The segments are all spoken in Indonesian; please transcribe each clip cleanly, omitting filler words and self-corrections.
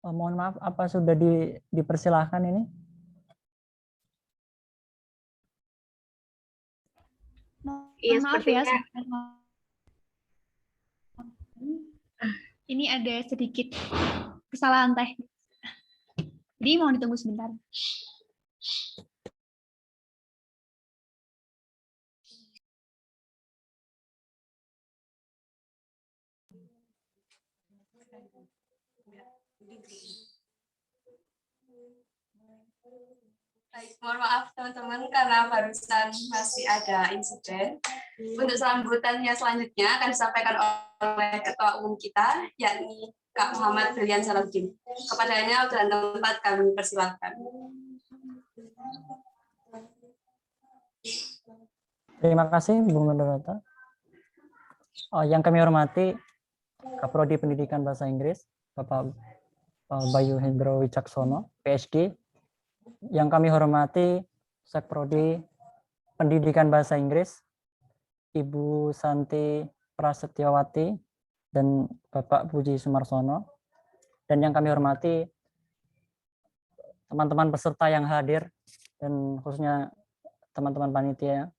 Mohon maaf, apa sudah dipersilahkan ini? Iya, Maaf ya, sepertinya. ini ada sedikit kesalahan teknis. Jadi mau ditunggu sebentar. Baik, mohon maaf teman-teman karena barusan masih ada insiden. Untuk sambutannya selanjutnya akan disampaikan oleh Ketua Umum kita, yakni Kak Muhammad Brilian Salahuddin. Kepadanya dan tempat kami persilahkan. Terima kasih, Bu Moderator. Yang kami hormati Kaprodi Pendidikan Bahasa Inggris, Bapak Bayu Hendro Wicaksono, PhD. Yang kami hormati Sekprodi Pendidikan Bahasa Inggris, Ibu Santi Prasetyawati, dan Bapak Puji Sumarsono. Dan yang kami hormati teman-teman peserta yang hadir, dan khususnya teman-teman panitia.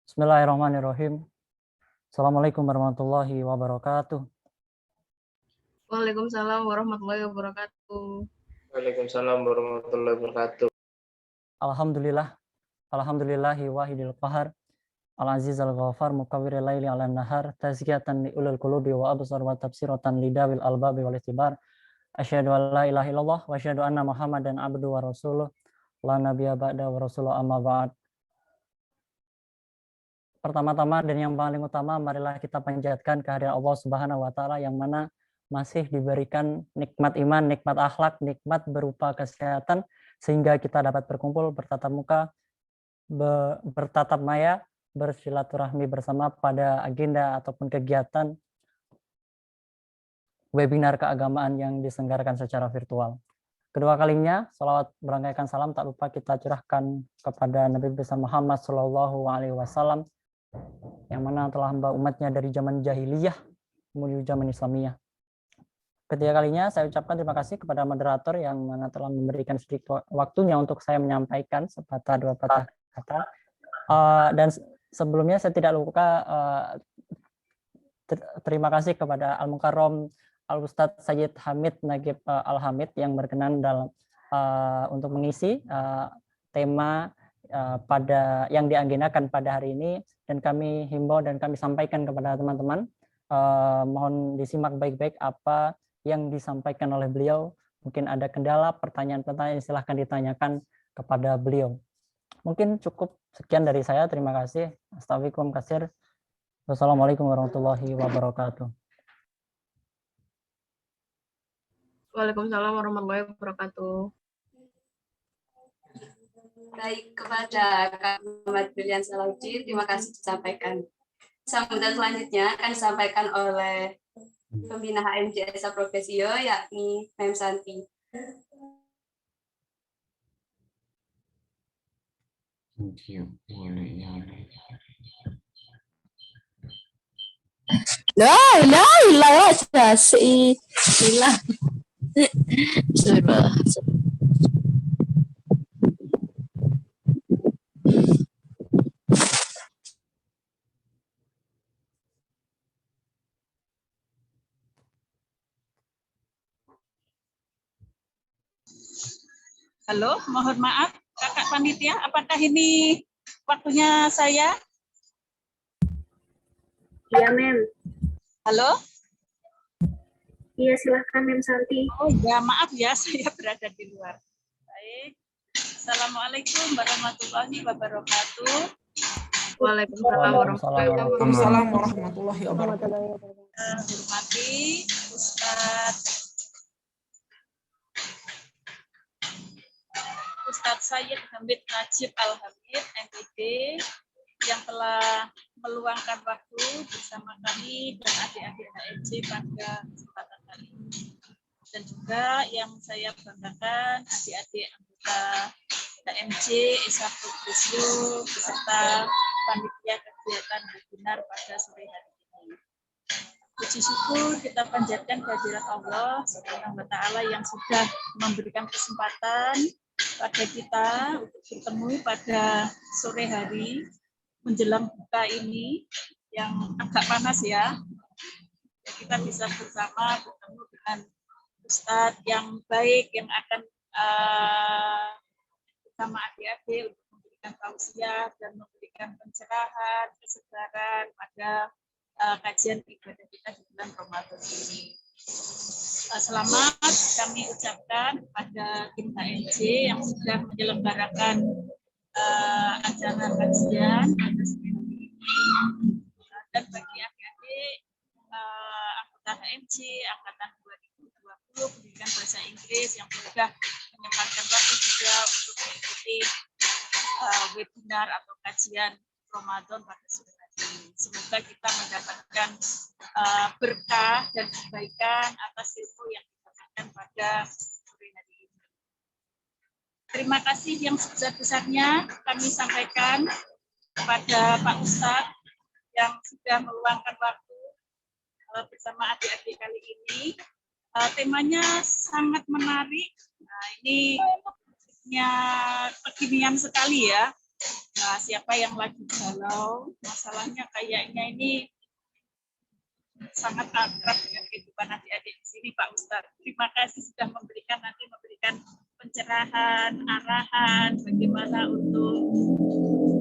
Bismillahirrahmanirrahim. Assalamualaikum warahmatullahi wabarakatuh. Waalaikumsalam warahmatullahi wabarakatuh. Waalaikumsalam warahmatullahi wabarakatuh. Alhamdulillahi wahidil qahar, al-aziz al-ghafar, mukawwiril laili 'alan nahar, tazkiyatan li ulul qulubi wa absar wa tafsiratan lidawil albabi wal istibar. Asyhadu an la ilaha illallah wa asyhadu anna Muhammadan abduhu wa rasuluh, la nabiyya ba'da wa rasuluh amma ba'd. Pertama-tama dan yang paling utama, marilah kita panjatkan kehadirat Allah Subhanahu wa taala yang mana masih diberikan nikmat iman, nikmat akhlak, nikmat berupa kesehatan sehingga kita dapat berkumpul, bertatap muka, bertatap maya, bersilaturahmi bersama pada agenda ataupun kegiatan webinar keagamaan yang diselenggarakan secara virtual. Kedua kalinya, salawat berangkaikan salam tak lupa kita curahkan kepada Nabi besar Muhammad SAW, yang mana telah membawa umatnya dari zaman jahiliyah menuju zaman Islamiyah. Ketiga kalinya saya ucapkan terima kasih kepada moderator yang mana telah memberikan sedikit waktunya untuk saya menyampaikan sepatah dua patah kata. Dan sebelumnya saya tidak lupa terima kasih kepada Al-Mukarram Al-Ustadz Sayyid Hamid Nagib Al-Hamid yang berkenan dalam untuk mengisi tema pada yang diagendakan pada hari ini, dan kami himbau dan kami sampaikan kepada teman-teman, mohon disimak baik-baik apa yang disampaikan oleh beliau. Mungkin ada kendala, pertanyaan-pertanyaan silahkan ditanyakan kepada beliau. Mungkin cukup sekian dari saya. Terima kasih. Astagfirullahaladzim kasir. Wassalamualaikum warahmatullahi wabarakatuh. Waalaikumsalam warahmatullahi wabarakatuh. Baik, kepada Kak Muhammad Brilian Salahuddin, terima kasih disampaikan. Sambutan selanjutnya akan disampaikan oleh Pembina HMJ Esa Profesio, yakni Mem Santi. La ilaha illallah, Bismillah. Bismillah. Halo, mohon maaf, kakak panitia, apakah ini waktunya saya? Iya, Mem. Halo? Iya, silahkan Mem Santi. Oh ya, maaf ya, saya berada di luar. Baik. Assalamualaikum warahmatullahi wabarakatuh. Waalaikumsalam warahmatullahi wabarakatuh. Hormati Ustadz Sayyid Hamid Najib Al-Hamid, MPD, yang telah meluangkan waktu bersama kami dan adik-adik HMJ pada kesempatan kali ini. Dan juga yang saya banggakan adik-adik anggota HMJ Esa Profesio beserta panitia kegiatan webinar pada sore hari ini. puji syukur kita panjatkan kehadirat Allah Subhanahu wa Ta'ala yang sudah memberikan kesempatan pada kita untuk bertemu pada sore hari menjelang buka ini yang agak panas ya. Kita bisa bersama bertemu dengan Ustadz yang baik yang akan bersama adik-adik untuk memberikan tausiah dan memberikan pencerahan, kesegaran pada kajian ibadah kita di bulan Ramadan ini. Selamat kami ucapkan kepada tim HMJ yang sudah menyelenggarakan acara kajian pada sore ini. Dan bagi adik-adik anggota HMJ angkatan 2020 pendidikan bahasa Inggris yang sudah menyempatkan waktu juga untuk mengikuti webinar atau kajian Ramadan pada sore hari ini. Semoga kita mendapatkan berkah dan kebaikan atas ilmu yang didapatkan pada sore hari ini. Terima kasih yang sebesar-besarnya kami sampaikan kepada Pak Ustadz yang sudah meluangkan waktu bersama adik-adik kali ini. Temanya sangat menarik. Nah, ini kekinian sekali ya. Nah, siapa yang lagi galau, masalahnya kayaknya ini sangat akrab dengan kehidupan adik-adik di sini, Pak Ustadz. Terima kasih sudah memberikan pencerahan, arahan, bagaimana untuk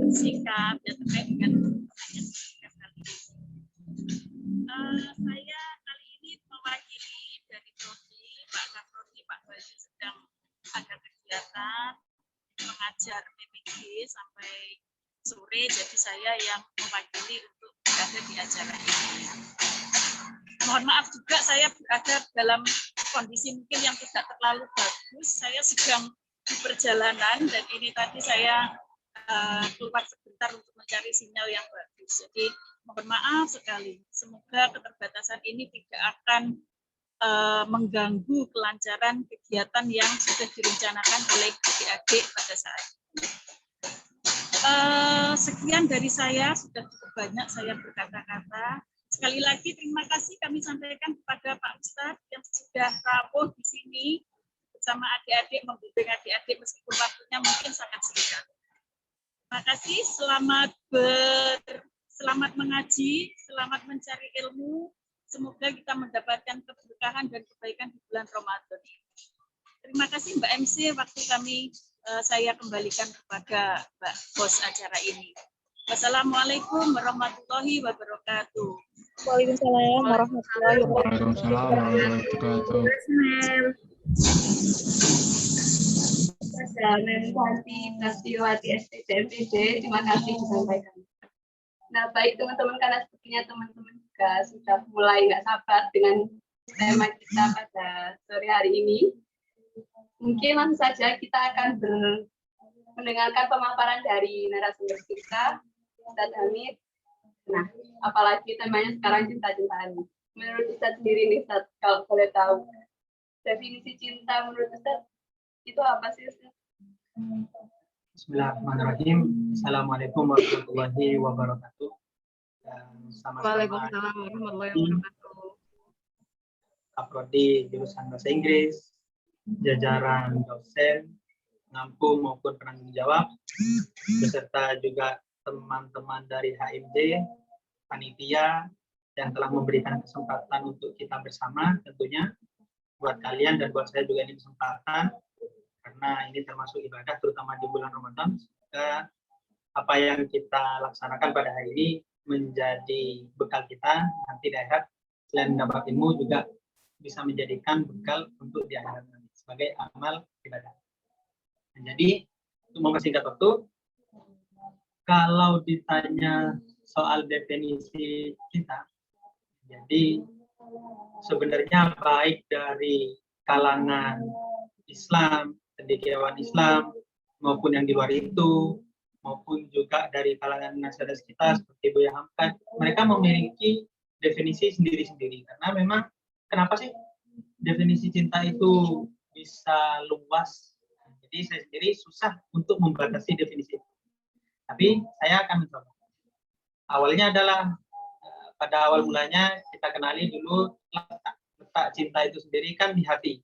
bersikap dan terkait dengan pertanyaan kali ini. Saya kali ini mewakili dari Prodi, Pak Kaprodi, Pak Bayu sedang ada kegiatan mengajar PPG sampai sore, jadi saya yang mewakili untuk berada di acara ini. Mohon maaf juga saya berada dalam kondisi mungkin yang tidak terlalu bagus. Saya sedang di perjalanan dan ini tadi saya keluar sebentar untuk mencari sinyal yang bagus. Jadi mohon maaf sekali. Semoga keterbatasan ini tidak akan mengganggu kelancaran kegiatan yang sudah direncanakan oleh adik-adik pada saat ini. Sekian dari saya, sudah cukup banyak saya berkata-kata. Sekali lagi terima kasih kami sampaikan kepada Pak Ustadz yang sudah rawuh di sini bersama adik-adik, membimbing adik-adik meskipun waktunya mungkin sangat singkat. Terima kasih, selamat mengaji, selamat mencari ilmu. Semoga kita mendapatkan keberkahan dan kebaikan di bulan Ramadan ini. Terima kasih Mbak MC, waktu saya kembalikan kepada Mbak Bos acara ini. Wassalamualaikum warahmatullahi wabarakatuh. Waalaikumsalam warahmatullahi wabarakatuh. Terima kasih disampaikan. Nah, baik teman-teman, karena sepertinya teman-teman juga sudah mulai nggak sabar dengan tema kita pada sore hari ini. Mungkin langsung saja kita akan mendengarkan pemaparan dari narasumber kita, Ustadz Hamid. Nah, apalagi temanya sekarang cinta-cintaan. Menurut Ustadz sendiri nih, Ustadz, kalau boleh tahu, definisi cinta menurut Ustadz itu apa sih, Ustadz? Bismillahirrahmanirrahim. Assalamualaikum warahmatullahi wabarakatuh. Waalaikumsalam warahmatullahi wabarakatuh. Prodi jurusan bahasa Inggris, jajaran dosen, pengampu maupun penanggung jawab, beserta juga teman-teman dari HMJ, panitia yang telah memberikan kesempatan untuk kita bersama tentunya. Buat kalian dan buat saya juga ini kesempatan karena ini termasuk ibadah terutama di bulan Ramadan. Semoga apa yang kita laksanakan pada hari ini menjadi bekal kita nanti di akhirat, selain dapat ilmu juga bisa menjadikan bekal untuk di akhirat nanti sebagai amal ibadah. Nah, jadi untuk mempersingkat waktu, kalau ditanya soal definisi cinta, jadi sebenarnya baik dari kalangan Islam, cendekiawan Islam, maupun yang di luar itu, maupun juga dari kalangan nasionalis kita seperti Buya Hamka, mereka memiliki definisi sendiri-sendiri. Karena memang kenapa sih definisi cinta itu bisa luas? Jadi saya sendiri susah untuk membatasi definisi itu. Tapi saya akan mencoba. Awalnya adalah pada awal mulanya kita kenali dulu letak cinta itu sendiri kan di hati.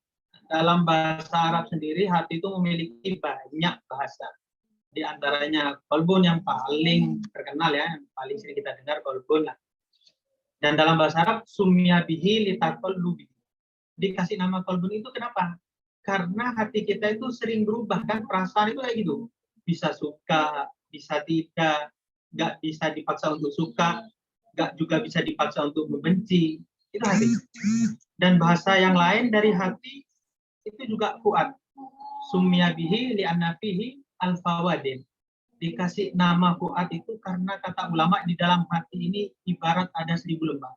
Dalam bahasa Arab sendiri, hati itu memiliki banyak bahasa. Di antaranya kolbun yang paling terkenal ya, yang paling sering kita dengar kolbun lah. Dan dalam bahasa Arab, sumya bihi litaqallubi. Dikasih nama kolbun itu kenapa? Karena hati kita itu sering berubah kan, perasaan itu kayak gitu. Bisa suka, bisa tidak, nggak bisa dipaksa untuk suka, nggak juga bisa dipaksa untuk membenci. Itu hati. Dan bahasa yang lain dari hati itu juga fuad. Sumya bihi li'anna fihi al-fawadin. Dikasih nama fuad itu karena kata ulama di dalam hati ini ibarat ada 1000 lembah.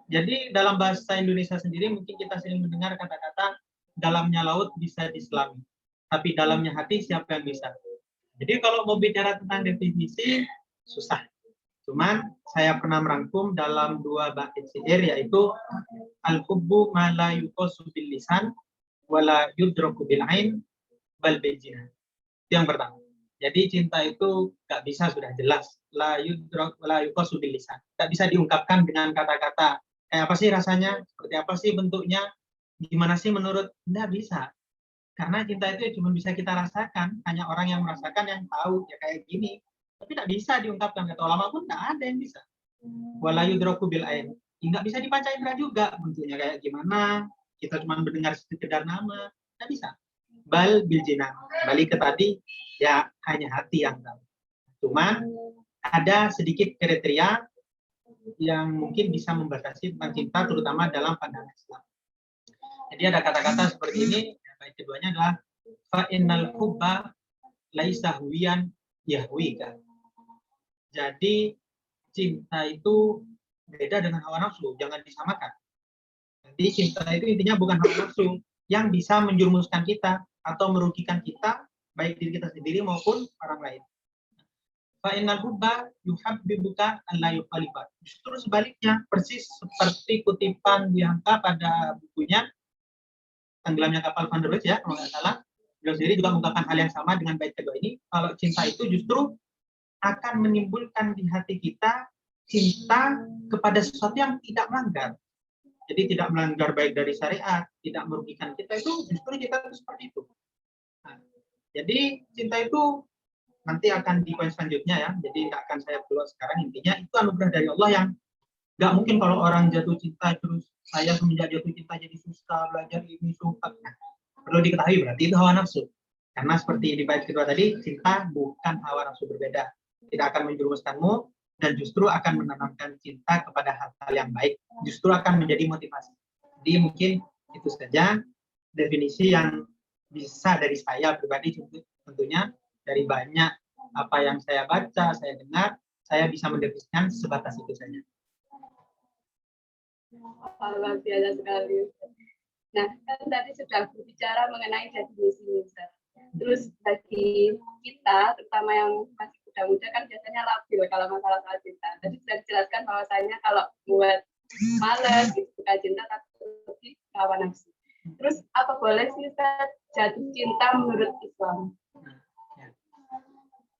Jadi dalam bahasa Indonesia sendiri mungkin kita sering mendengar kata-kata dalamnya laut bisa diselami, tapi dalamnya hati siapa yang bisa? Jadi kalau mau bicara tentang definisi susah. Cuman saya pernah merangkum dalam 2 bait syair, yaitu al-hubbu ma la yuqasu bil lisan wala yudraku bil ain bal bil jinan. Itu yang pertama. Jadi cinta itu nggak bisa, sudah jelas, la yudrak wala yuqasu bil lisan. Nggak bisa diungkapkan dengan kata-kata. Kayak apa sih rasanya? Seperti apa sih bentuknya? Gimana sih menurut? Nggak bisa. Karena cinta itu cuma bisa kita rasakan. Hanya orang yang merasakan yang tahu. Ya kayak gini. Tapi nggak bisa diungkapkan. Kata ulama pun nggak ada yang bisa. Wala yudraku bil ain. Nggak bisa dibaca indra juga. Bentuknya kayak gimana. Kita cuma mendengar sekedar nama. Nggak bisa. Bal bil jinan. Balik ke tadi, ya hanya hati yang tahu. Cuman ada sedikit kriteria yang mungkin bisa membatasi tentang cinta, terutama dalam pandangan Islam. Jadi ada kata-kata seperti ini. Bait keduanya adalah fa innal hubba laisa huwiyan yahwika. Jadi cinta itu beda dengan hawa nafsu, jangan disamakan. Jadi cinta itu intinya bukan hawa nafsu yang bisa menjerumuskan kita atau merugikan kita, baik diri kita sendiri maupun orang lain. Fa innal hubba yuhabbibuka an la yukhalifa. Justru sebaliknya, persis seperti kutipan Bianca pada bukunya Tenggelamnya Kapal Van der Weyck ya, kalau nggak salah. Beliau sendiri juga mengungkapkan hal yang sama dengan bait kedua ini. Kalau cinta itu justru akan menimbulkan di hati kita cinta kepada sesuatu yang tidak melanggar. Jadi tidak melanggar baik dari syariat, tidak merugikan kita, itu justru kita itu seperti itu. Nah, jadi cinta itu nanti akan di poin selanjutnya ya. Jadi nggak akan saya keluar sekarang. Intinya itu anugerah dari Allah yang nggak mungkin kalau orang jatuh cinta terus saya semenjak jatuh cinta jadi susah belajar ini sumpah. Nah, perlu diketahui berarti itu hawa nafsu. Karena seperti di bait kedua tadi, cinta bukan hawa nafsu, berbeda. Tidak akan menjerumuskanmu dan justru akan menanamkan cinta kepada hal-hal yang baik. Justru akan menjadi motivasi. Jadi mungkin itu saja definisi yang bisa dari saya pribadi, tentunya dari banyak apa yang saya baca, saya dengar, saya bisa mendefinisikan sebatas itu saja. Luar biasa sekali. Nah, kan tadi sudah berbicara mengenai definisi Ustaz. Terus bagi kita, terutama yang masih muda-muda kan biasanya labil kalau masalah soal cinta. Tadi sudah dijelaskan bahwasanya kalau buat males, itu bukan cinta, tapi hawa nafsu. Terus apa boleh sih Ustaz jatuh cinta menurut Islam?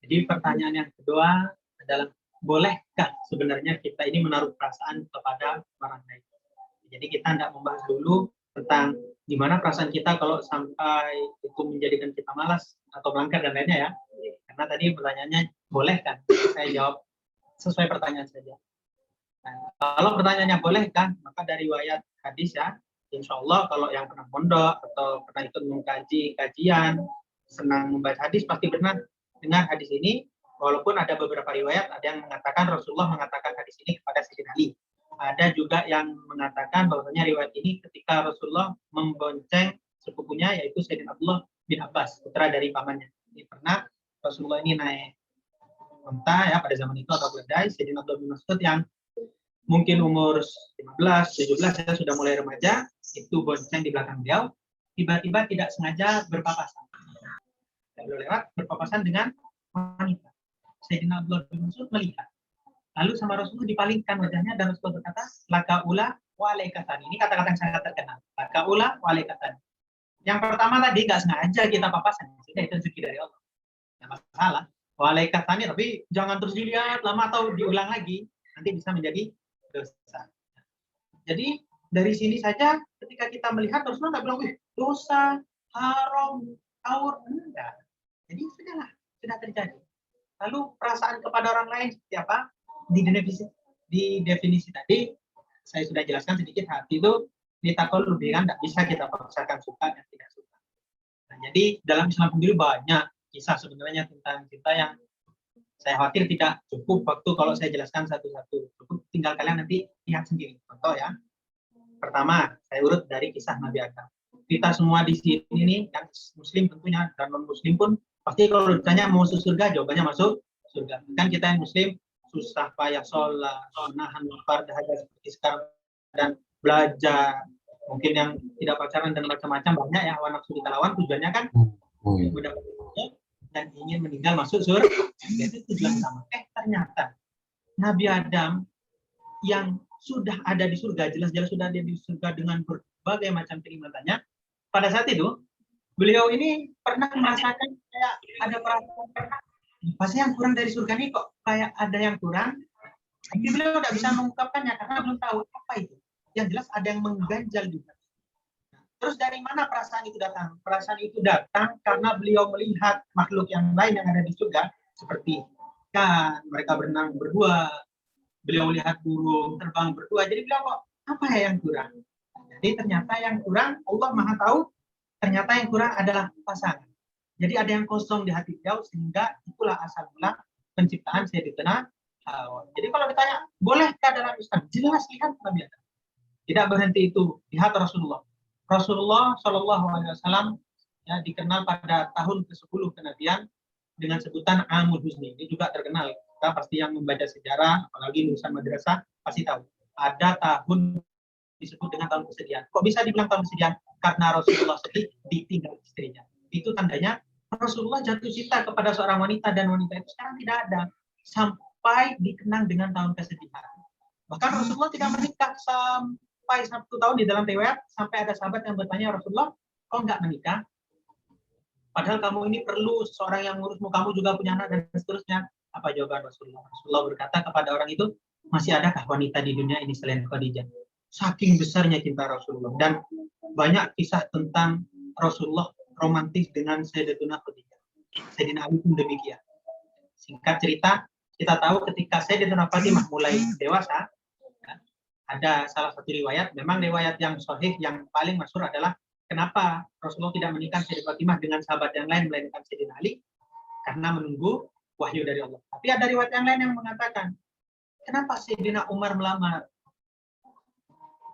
Jadi pertanyaan yang kedua adalah, bolehkah sebenarnya kita ini menaruh perasaan kepada orang lain? Jadi kita tidak membahas dulu tentang gimana perasaan kita kalau sampai itu menjadikan kita malas atau melanggar dan lainnya ya. Karena tadi pertanyaannya boleh kan? Saya jawab sesuai pertanyaan saja. Nah, kalau pertanyaannya boleh kan? Maka dari riwayat hadis ya, insya Allah kalau yang pernah pondok atau pernah ikut mengkaji kajian, senang membaca hadis pasti benar dengar hadis ini. Walaupun ada beberapa riwayat, ada yang mengatakan Rasulullah mengatakan hadis ini kepada Sayyidina Ali. Ada juga yang mengatakan bahwasanya riwayat ini ketika Rasulullah membonceng sepupunya, yaitu Sayyidina Abdullah bin Abbas, putra dari pamannya. Ini pernah Rasulullah ini naik unta ya pada zaman itu atau keledai. Sayyidina Abdullah bin Mas'ud yang mungkin umur 15, 17, saya sudah mulai remaja, itu bonceng di belakang beliau. Tiba-tiba tidak sengaja berpapasan. Beliau lewat berpapasan dengan wanita. Sayyidina Abdullah bin Mas'ud melihat. Lalu sama Rasulullah dipalingkan wajahnya dan Rasulullah berkata, lakaula wa alaikatani. Ini kata-kata yang sangat terkenal. Lakaula wa alaikatani. Yang pertama tadi nggak sengaja kita papasan. Sudah itu rezeki dari Allah. Tidak masalah. Wa alaikatani, tapi jangan terus dilihat lama atau diulang lagi. Nanti bisa menjadi dosa. Jadi dari sini saja ketika kita melihat Rasulullah nggak bilang, wih dosa, haram, awur, enggak. Jadi sudahlah, sudah terjadi. Lalu perasaan kepada orang lain seperti apa? Di definisi tadi saya sudah jelaskan sedikit. Hati itu ditakol lebih kan, tidak bisa kita paksakan suka dan tidak suka. Nah, jadi dalam Islam sendiri banyak kisah sebenarnya tentang cinta yang saya khawatir tidak cukup waktu kalau saya jelaskan satu-satu. Cukup tinggal kalian nanti lihat sendiri. Contoh ya. Pertama, saya urut dari kisah Nabi Adam. Kita semua di sini nih, yang Muslim tentunya dan non-Muslim pun pasti kalau ditanya mau masuk surga, jawabannya masuk surga. Kan kita yang Muslim susah payah sholat, menahan lapar dahaga seperti sekarang dan belajar. Mungkin yang tidak pacaran dan macam-macam banyak ya hawa nafsu kita lawan, tujuannya kan dan ingin meninggal masuk surga. Itu tujuan sama. Ternyata Nabi Adam yang sudah ada di surga, jelas-jelas sudah ada di surga dengan berbagai macam kenikmatannya. Pada saat itu, beliau ini pernah merasakan kayak ada perasaan pasti yang kurang dari surga ini kok kayak ada yang kurang. Tapi beliau tidak bisa mengungkapkannya karena belum tahu apa itu. Yang jelas ada yang mengganjal juga. Terus dari mana perasaan itu datang? Perasaan itu datang karena beliau melihat makhluk yang lain yang ada di surga seperti ikan, mereka berenang berdua. Beliau lihat burung terbang berdua. Jadi beliau kok apa ya yang kurang? Jadi ternyata yang kurang, Allah Maha tahu, ternyata yang kurang adalah pasangan. Jadi ada yang kosong di hati beliau sehingga itulah asal mula penciptaan Sayyidina Hawa. Jadi kalau ditanya, bolehkah dalam Islam? Jelas lihat Nabi Adam. Tidak berhenti itu, lihat Rasulullah. Rasulullah Shallallahu Alaihi Wasallam ya, dikenal pada tahun ke-10 kenabian dengan sebutan Amul Husni. Ini juga terkenal. Kita pasti yang membaca sejarah, apalagi lulusan madrasah, pasti tahu. Ada tahun disebut dengan tahun kesedihan. Kok bisa dibilang tahun kesedihan? Karena Rasulullah sedih ditinggal istrinya. Itu tandanya Rasulullah jatuh cinta kepada seorang wanita dan wanita itu sekarang tidak ada. Sampai dikenang dengan tahun kesedihan. Bahkan Rasulullah tidak menikah sampai 1 tahun di dalam riwayat. Sampai ada sahabat yang bertanya, Rasulullah, kok nggak menikah? Padahal kamu ini perlu seorang yang ngurusmu, kamu juga punya anak dan seterusnya. Apa jawaban Rasulullah? Rasulullah berkata kepada orang itu, masih adakah wanita di dunia ini selain Khadijah? Saking besarnya cinta Rasulullah. Dan banyak kisah tentang Rasulullah romantis dengan Sayyidatuna Khadijah. Sayyidina Ali pun demikian. Singkat cerita, kita tahu ketika Sayyidatuna Fatimah mulai dewasa, ya, ada salah satu riwayat, memang riwayat yang sahih yang paling masyhur adalah kenapa Rasulullah tidak menikah Sayyidatuna Fatimah dengan sahabat yang lain melainkan Sayyidina Ali? Karena menunggu wahyu dari Allah. Tapi ada riwayat yang lain yang mengatakan, kenapa Sayyidina Umar melamar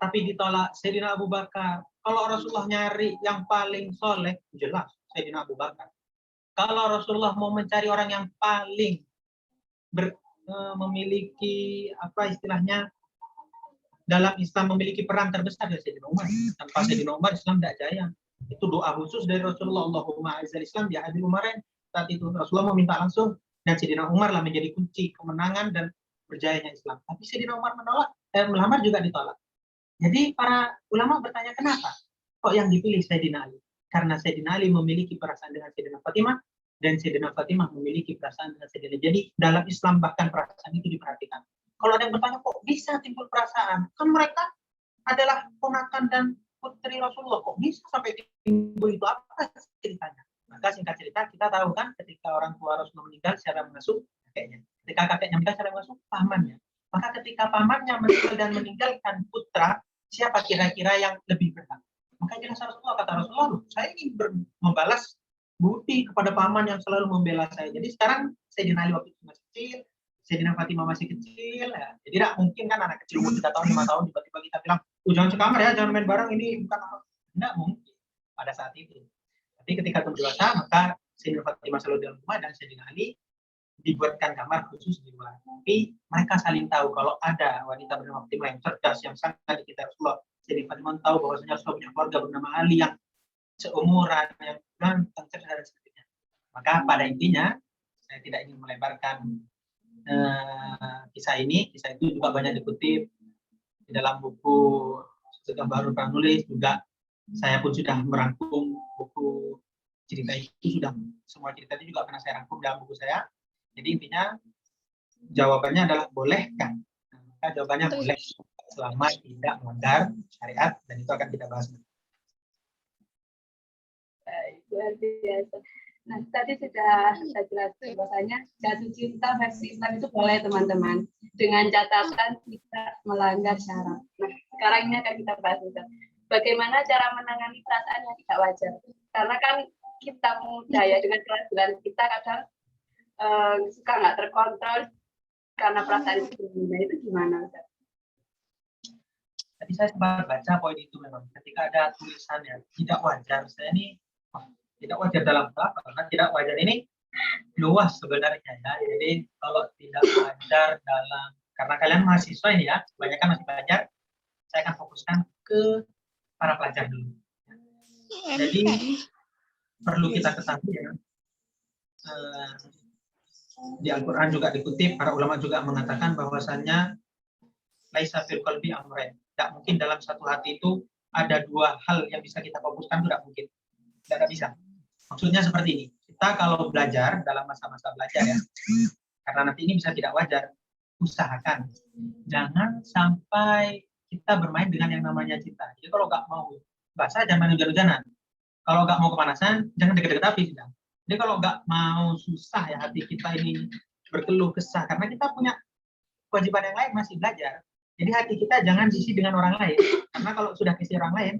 tapi ditolak Sayyidina Abu Bakar? Kalau Rasulullah nyari yang paling soleh, jelas Sayyidina Abu Bakar. Kalau Rasulullah mau mencari orang yang paling memiliki apa istilahnya dalam Islam memiliki peran terbesar dari Sayyidina Umar. Tanpa Sayyidina Umar Islam tidak jaya. Itu doa khusus dari Rasulullah, Allahumma a'izzal Islam bi hadil Umarin. Saat itu Rasulullah meminta langsung dan Sayyidina Umar lah menjadi kunci kemenangan dan berjayanya Islam. Tapi Sayyidina Umar menolak, melamar juga ditolak. Jadi para ulama bertanya kenapa? Kok yang dipilih Sayyidina Ali? Karena Sayyidina Ali memiliki perasaan dengan Sayyidina Fatimah dan Sayyidina Fatimah memiliki perasaan dengan Sayyidina. Jadi dalam Islam bahkan perasaan itu diperhatikan. Kalau ada yang bertanya kok bisa timbul perasaan? Kan mereka adalah ponakan dan putri Rasulullah. Kok bisa sampai timbul itu? Apa ceritanya? Maka singkat cerita kita tahu kan ketika orang tua Rasulullah meninggal secara mengasuh kakeknya. Ketika kakeknya meninggal secara mengasuh pamannya. Maka ketika pamannya meninggal dan meninggalkan putra, siapa kira-kira yang lebih berhak? Maka jelas Rasulullah, kata Rasulullah, saya ingin membalas budi kepada paman yang selalu membela saya. Jadi sekarang Sayyidina Ali waktu itu masih kecil, Sayyidina Fatimah masih kecil, ya. Jadi tidak mungkin kan anak kecil umur 3 tahun, 5 tahun, tiba-tiba kita bilang, jangan sekamar ya, jangan main bareng, ini bukan apa. Tidak mungkin pada saat itu. Tapi ketika dewasa, maka Sayyidina Fatimah selalu di dalam rumah dan Sayyidina Ali dibuatkan kamar khusus di luar. Tapi mereka saling tahu kalau ada wanita bernama Fatimah yang cerdas, yang sangat dicintai Rasulullah. Jadi Fatimah tahu bahwasanya Rasulullah punya keluarga bernama Ali yang seumuran, yang ganteng, cerdas dan sebagainya. Maka pada intinya saya tidak ingin melebarkan kisah ini. Kisah itu juga banyak dikutip di dalam buku Setelah Baru pernah nulis juga. Saya pun sudah merangkum buku cerita itu, sudah semua cerita itu juga pernah saya rangkum dalam buku saya. Jadi intinya jawabannya adalah bolehkah Maka jawabannya boleh selama tidak melanggar syariat, dan itu akan kita bahas. Baik, luar biasa. Nah, tadi sudah saya jelaskan bahwasanya jatuh cinta versi Islam itu boleh teman-teman, dengan catatan tidak melanggar syarat. Nah, sekarang ini akan kita bahas juga bagaimana cara menangani perasaan yang tidak wajar. Karena kan kita muda ya, dengan kelahiran kita kadang suka nggak terkontrol karena perasaan itu. Nah, itu gimana, Ustaz? Tadi saya sempat baca poin itu, memang ketika ada tulisannya tidak wajar, saya ini tidak wajar dalam apa? Karena tidak wajar ini luas sebenarnya ya. Jadi kalau tidak wajar dalam, karena kalian mahasiswa ini ya, kebanyakan masih belajar, saya akan fokuskan ke para pelajar dulu. Jadi perlu kita ketahui ya, di Al-Quran juga dikutip, para ulama juga mengatakan bahwasannya laisa fil qalbi amrayn. Tidak mungkin dalam satu hati itu ada dua hal yang bisa kita fokuskan, tidak mungkin. Tidak bisa. Maksudnya seperti ini. Kita kalau belajar dalam masa-masa belajar ya, karena nanti ini bisa tidak wajar, usahakan jangan sampai kita bermain dengan yang namanya cinta. Jadi kalau nggak mau basah, jangan main hujan-hujanan. Kalau nggak mau kepanasan, jangan deket-deket api. Jadi kalau nggak mau susah ya hati kita ini berkeluh kesah, karena kita punya kewajiban yang lain, masih belajar. Jadi hati kita jangan diisi dengan orang lain, karena kalau sudah diisi orang lain,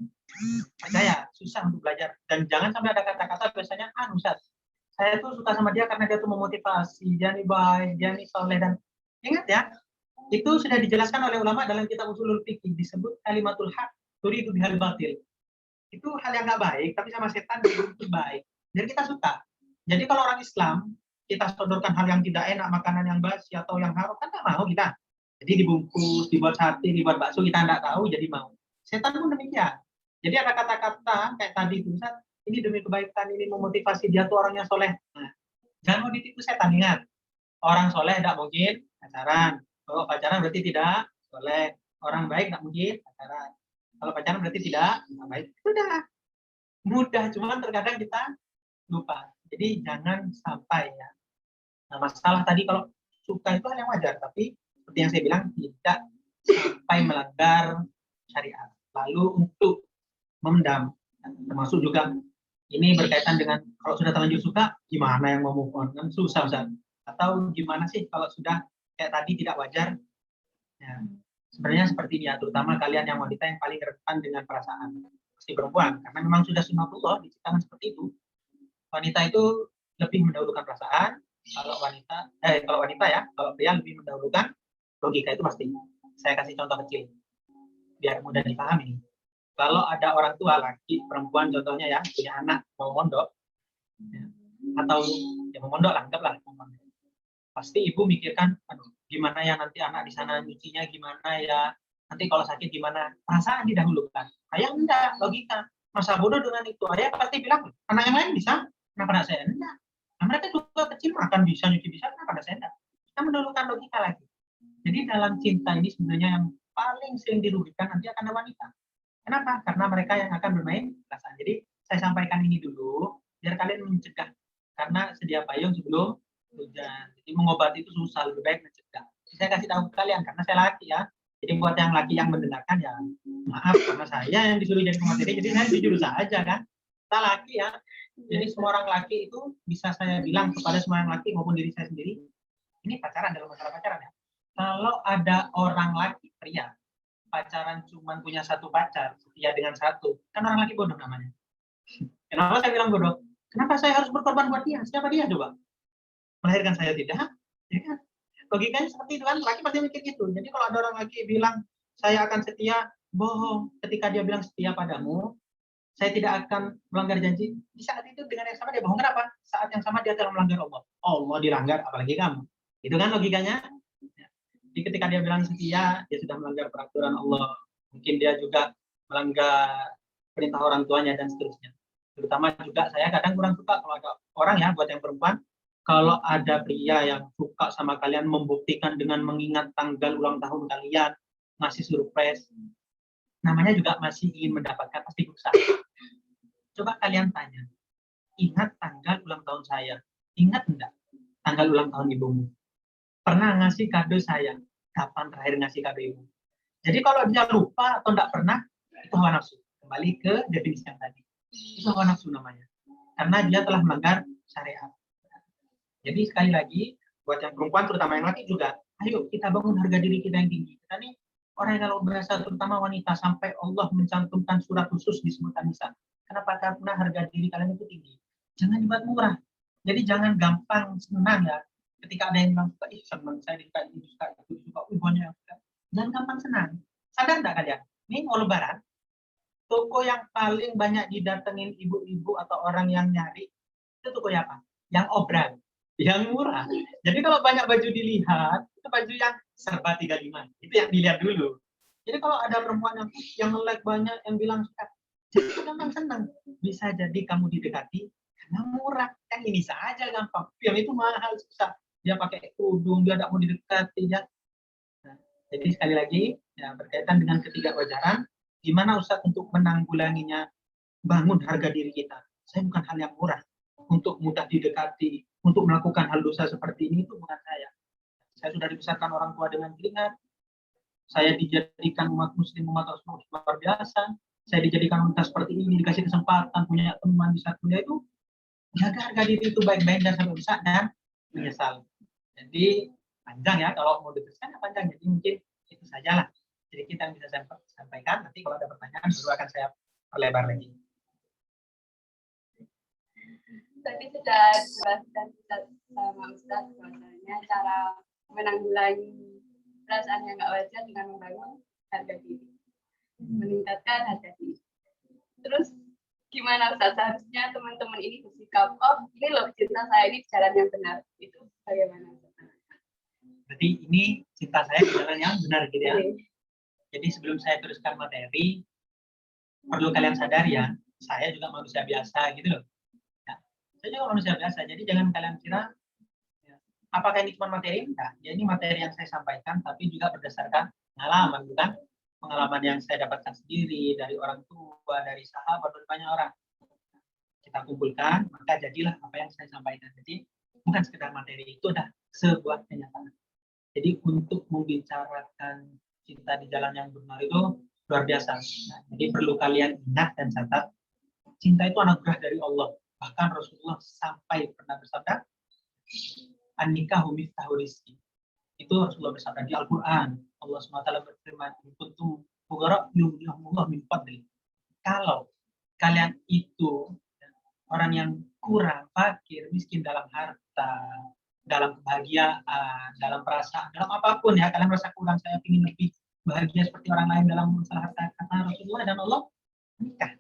percaya susah untuk belajar. Dan jangan sampai ada kata-kata biasanya, Ustaz, saya tuh suka sama dia karena dia tuh memotivasi, dia nih baik, dia nih soleh. Dan ingat ya, itu sudah dijelaskan oleh ulama dalam kitab Ushulul Fiqh, disebut kalimatul haq turidu bihal batil. Itu hal yang nggak baik, tapi sama setan itu baik. Jadi kita suka. Jadi kalau orang Islam kita sodorkan hal yang tidak enak, makanan yang basi atau yang haram, kan nggak mau kita. Jadi dibungkus, dibuat sate, dibuat bakso, kita nggak tahu, jadi mau. Setan pun demikian. Jadi ada kata-kata kayak tadi itu, ini demi kebaikan, ini memotivasi dia tuh orangnya soleh. Nah, jangan mau ditipu setan, ingat. Orang soleh tidak mungkin pacaran. Kalau pacaran berarti tidak soleh. Orang baik tidak mungkin pacaran. Kalau pacaran berarti tidak baik. Sudah. Mudah, cuman terkadang kita lupa. Jadi jangan sampai ya. Nah, masalah tadi kalau suka itu hal yang wajar, tapi seperti yang saya bilang tidak sampai melanggar syariat. Lalu untuk memendam, termasuk juga ini berkaitan dengan kalau sudah terlanjur suka, gimana yang mau move on? Kan susah, Ustaz. Atau gimana sih kalau sudah kayak tadi tidak wajar? Ya, sebenarnya seperti ini ya, terutama kalian yang wanita yang paling rentan dengan perasaan, pasti perempuan, karena memang sudah sunnatullah diciptakan seperti itu. Wanita itu lebih mendahulukan perasaan. Kalau wanita ya, kalau pria lebih mendahulukan logika, itu pasti. Saya kasih contoh kecil biar mudah dipahami. Kalau ada orang tua laki, perempuan contohnya ya, punya anak mau mondok ya, atau ya mau mondok lah, anggaplah mondok. Pasti ibu mikirkan, aduh, gimana ya nanti anak di sana nyucinya, gimana ya nanti kalau sakit gimana. Perasaan didahulukan. Ayah enggak, logika. Masa bodoh dengan itu. Ayah pasti bilang, anak yang lain bisa, kenapa anak saya enggak? Nah, mereka juga kecil makan bisa, nyuci bisa, kenapa anak saya enggak? Kita mendahulukan logika lagi. Jadi dalam cinta ini sebenarnya yang paling sering dirugikan nanti akan wanita. Kenapa? Karena mereka yang akan bermain perasaan. Jadi saya sampaikan ini dulu biar kalian mencegah. Karena sedia payung sebelum hujan. Jadi mengobati itu susah, lebih baik mencegah. Saya kasih tahu kalian karena saya laki ya. Jadi buat yang laki yang mendengarkan ya maaf, karena saya yang disuruh jadi pemateri. Jadi saya jujur saja kan. Kita laki ya. Jadi semua orang laki itu bisa saya bilang kepada semua orang laki maupun diri saya sendiri. Ini pacaran, dalam masalah pacaran ya. Kalau ada orang laki pria pacaran cuman punya satu pacar, setia dengan satu, kan orang laki bodoh namanya. Kenapa saya bilang bodoh? Kenapa saya harus berkorban buat dia? Siapa dia coba? Melahirkan saya tidak? Ya kan? Logikanya seperti itu kan, laki pasti mikir gitu. Jadi kalau ada orang laki bilang saya akan setia, bohong. Ketika dia bilang setia padamu, saya tidak akan melanggar janji. Di saat itu dengan yang sama dia bohong. Kenapa? Saat yang sama dia telah melanggar Allah. Allah dilanggar, apalagi kamu. Itu kan logikanya. Jadi ketika dia bilang setia, dia sudah melanggar peraturan Allah. Mungkin dia juga melanggar perintah orang tuanya dan seterusnya. Terutama juga saya kadang kurang suka kalau ada orang ya, buat yang perempuan, kalau ada pria yang suka sama kalian membuktikan dengan mengingat tanggal ulang tahun kalian, ngasih surprise, namanya juga masih ingin mendapatkan, pasti berusaha. Coba kalian tanya, ingat tanggal ulang tahun saya? Ingat enggak tanggal ulang tahun ibumu? Pernah ngasih kado saya? kapan terakhir ngasih kado ibu. Jadi kalau dia lupa atau tidak pernah, itu hawa nafsu. Kembali ke definisi yang tadi. Itu hawa nafsu namanya. Karena dia telah melanggar syariat. Jadi sekali lagi, buat yang perempuan, terutama yang laki juga, ayo kita bangun harga diri kita yang tinggi. Kita nih orang yang kalau berasa, terutama wanita, sampai Allah mencantumkan surat khusus di sebutan nisa. Kenapa? Karena harga diri kalian itu tinggi. Jangan dibuat murah. Jadi jangan gampang senang ya. Ketika ada yang bilang, senang saya disuka ini, disuka itu, disuka banyak yang suka. Jangan gampang senang. Sadar enggak kalian? Ini mau lebaran, toko yang paling banyak didatengin ibu-ibu atau orang yang nyari, itu toko apa? Yang obral, yang murah. Jadi kalau banyak baju dilihat, itu baju yang serba 35. Itu yang dilihat dulu. Jadi kalau ada perempuan yang like banyak, yang bilang suka, jadi itu gampang senang. Bisa jadi kamu didekati karena murah. Yang ini saja gampang. Yang itu mahal, susah. Dia pakai kerudung, dia tidak mau didekati. Dia. Nah, jadi sekali lagi, ya, berkaitan dengan ketidakwajaran, gimana Ustaz untuk menanggulanginya, bangun harga diri kita. Saya bukan hal yang murah untuk mudah didekati, untuk melakukan hal dosa seperti ini, itu bukan saya. Saya sudah dibesarkan orang tua dengan keringat, saya dijadikan umat muslim, umat Rasul luar biasa, saya dijadikan wanita seperti ini, dikasih kesempatan, punya teman, bisa kuliah, itu jaga harga diri itu baik-baik dan sampai besar dan menyesal. Jadi panjang ya, kalau mau diteruskan panjang, jadi mungkin itu sajalah. Jadi kita yang bisa saya sampaikan, nanti kalau ada pertanyaan baru akan saya perlebar lagi. Tadi sudah dijelaskan sama Ustaz bahwasanya cara menanggulangi perasaan yang nggak wajar dengan membangun harga diri, meningkatkan harga diri. Terus gimana Ustaz, seharusnya teman-teman ini bersikap, oh ini loh cinta saya ini jalan yang benar, itu bagaimana? Berarti ini cinta saya di jalan yang benar gitu ya. Jadi sebelum saya teruskan materi, perlu kalian sadar ya, saya juga manusia biasa gitu loh. Ya, saya juga manusia biasa, jadi jangan kalian kira, ya, apakah ini cuma materi? Enggak, ya ini materi yang saya sampaikan, tapi juga berdasarkan pengalaman, bukan? Pengalaman yang saya dapatkan sendiri, dari orang tua, dari sahabat, dari banyak orang. Kita kumpulkan, maka jadilah apa yang saya sampaikan. Jadi bukan sekedar materi, itu adalah sebuah kenyataan. Jadi untuk membicarakan cinta di jalan yang benar itu luar biasa. Nah, jadi perlu kalian ingat dan catat, cinta itu anugerah dari Allah. Bahkan Rasulullah sampai pernah bersabda, an-nikahu miftahu rizki. Itu Rasulullah bersabda di Al-Quran. Allah SWT berfirman, kuntum fuqara yughnihumullah min fadli. Kalau kalian itu orang yang kurang, fakir, miskin dalam harta, dalam kebahagiaan, dalam perasaan, dalam apapun ya, kalian merasa kurang, saya ingin lebih bahagia seperti orang lain dalam masalah harta, kata Rasulullah dan Allah, nikah.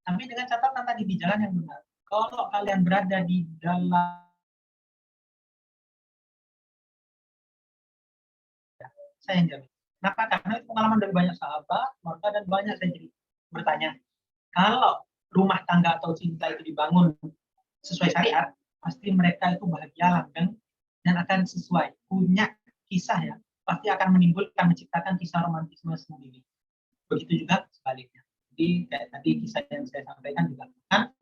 Tapi dengan catatan tadi di jalan yang benar. Kalau kalian berada di dalam, saya yang jamin. Kenapa? Karena itu pengalaman dari banyak sahabat, keluarga, dan banyak saya jadi bertanya, kalau rumah tangga atau cinta itu dibangun sesuai syariat, pasti mereka itu bahagia langgeng dan akan sesuai, punya kisah ya, pasti akan menimbulkan, menciptakan kisah romantisme sendiri. Begitu juga sebaliknya. Jadi kayak tadi kisah yang saya sampaikan juga kan,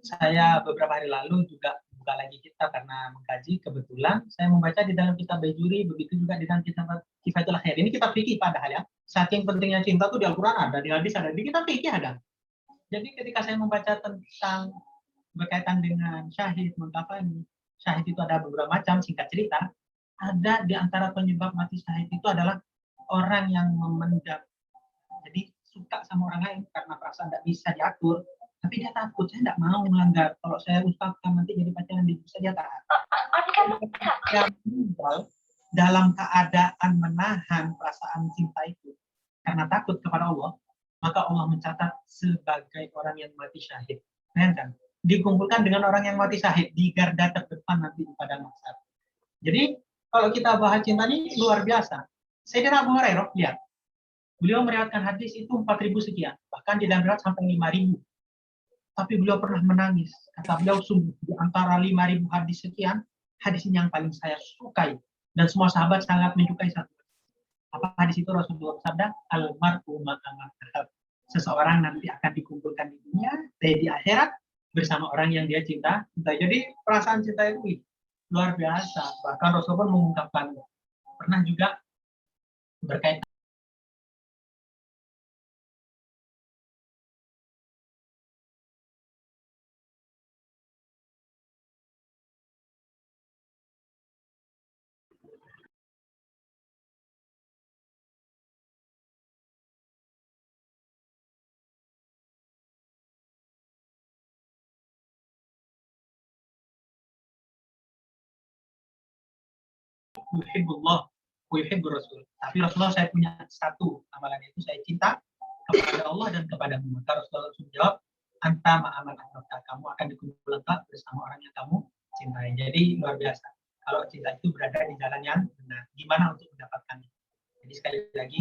saya beberapa hari lalu juga buka lagi kitab karena mengkaji, kebetulan saya membaca di dalam kitab Bajuri, begitu juga di dalam kitab Kifatul Khair. Ini kitab fikih padahal ya, saking pentingnya cinta tuh di Al-Quran ada, di hadis ada, di kitab fikih ada. Jadi ketika saya membaca tentang berkaitan dengan syahid, muntafani, syahid itu ada beberapa macam, singkat cerita, ada di antara penyebab mati syahid itu adalah orang yang memendam, jadi suka sama orang lain karena perasaan tidak bisa diatur, tapi dia takut, saya tidak mau melanggar, kalau saya ungkapkan nanti jadi pacaran bisa dia tahan. Yang meninggal dalam keadaan menahan perasaan cinta itu karena takut kepada Allah, maka Allah mencatat sebagai orang yang mati syahid. Bayangkan, dikumpulkan dengan orang yang mati syahid di garda terdepan nanti di padang mahsyar. Jadi kalau kita bahas cinta ini luar biasa. Sayyidina Abu Hurairah, lihat, beliau meriwayatkan hadis itu 4.000 sekian, bahkan di dalam riwayat sampai 5.000. Tapi beliau pernah menangis. Kata beliau, sungguh di antara 5.000 hadis sekian, hadis ini yang paling saya sukai dan semua sahabat sangat menyukai satu. Apa hadis itu? Rasulullah bersabda, almar'u ma'a man ahabba. Seseorang nanti akan dikumpulkan di dunia, di akhirat bersama orang yang dia cinta. Jadi perasaan cinta itu luar biasa. Bahkan Rasulullah mengungkapkan, pernah juga berkaitan yuhibbullah wa yuhibbur rasul. Tapi Rasulullah saya punya satu amalan, itu saya cinta kepada Allah dan kepadamu. Maka Rasulullah langsung jawab, anta ma'aman ahbabta, kamu akan dikumpulkan bersama orang yang kamu cintai. Jadi luar biasa. Kalau cinta itu berada di jalan yang benar, gimana untuk mendapatkannya? Jadi sekali lagi,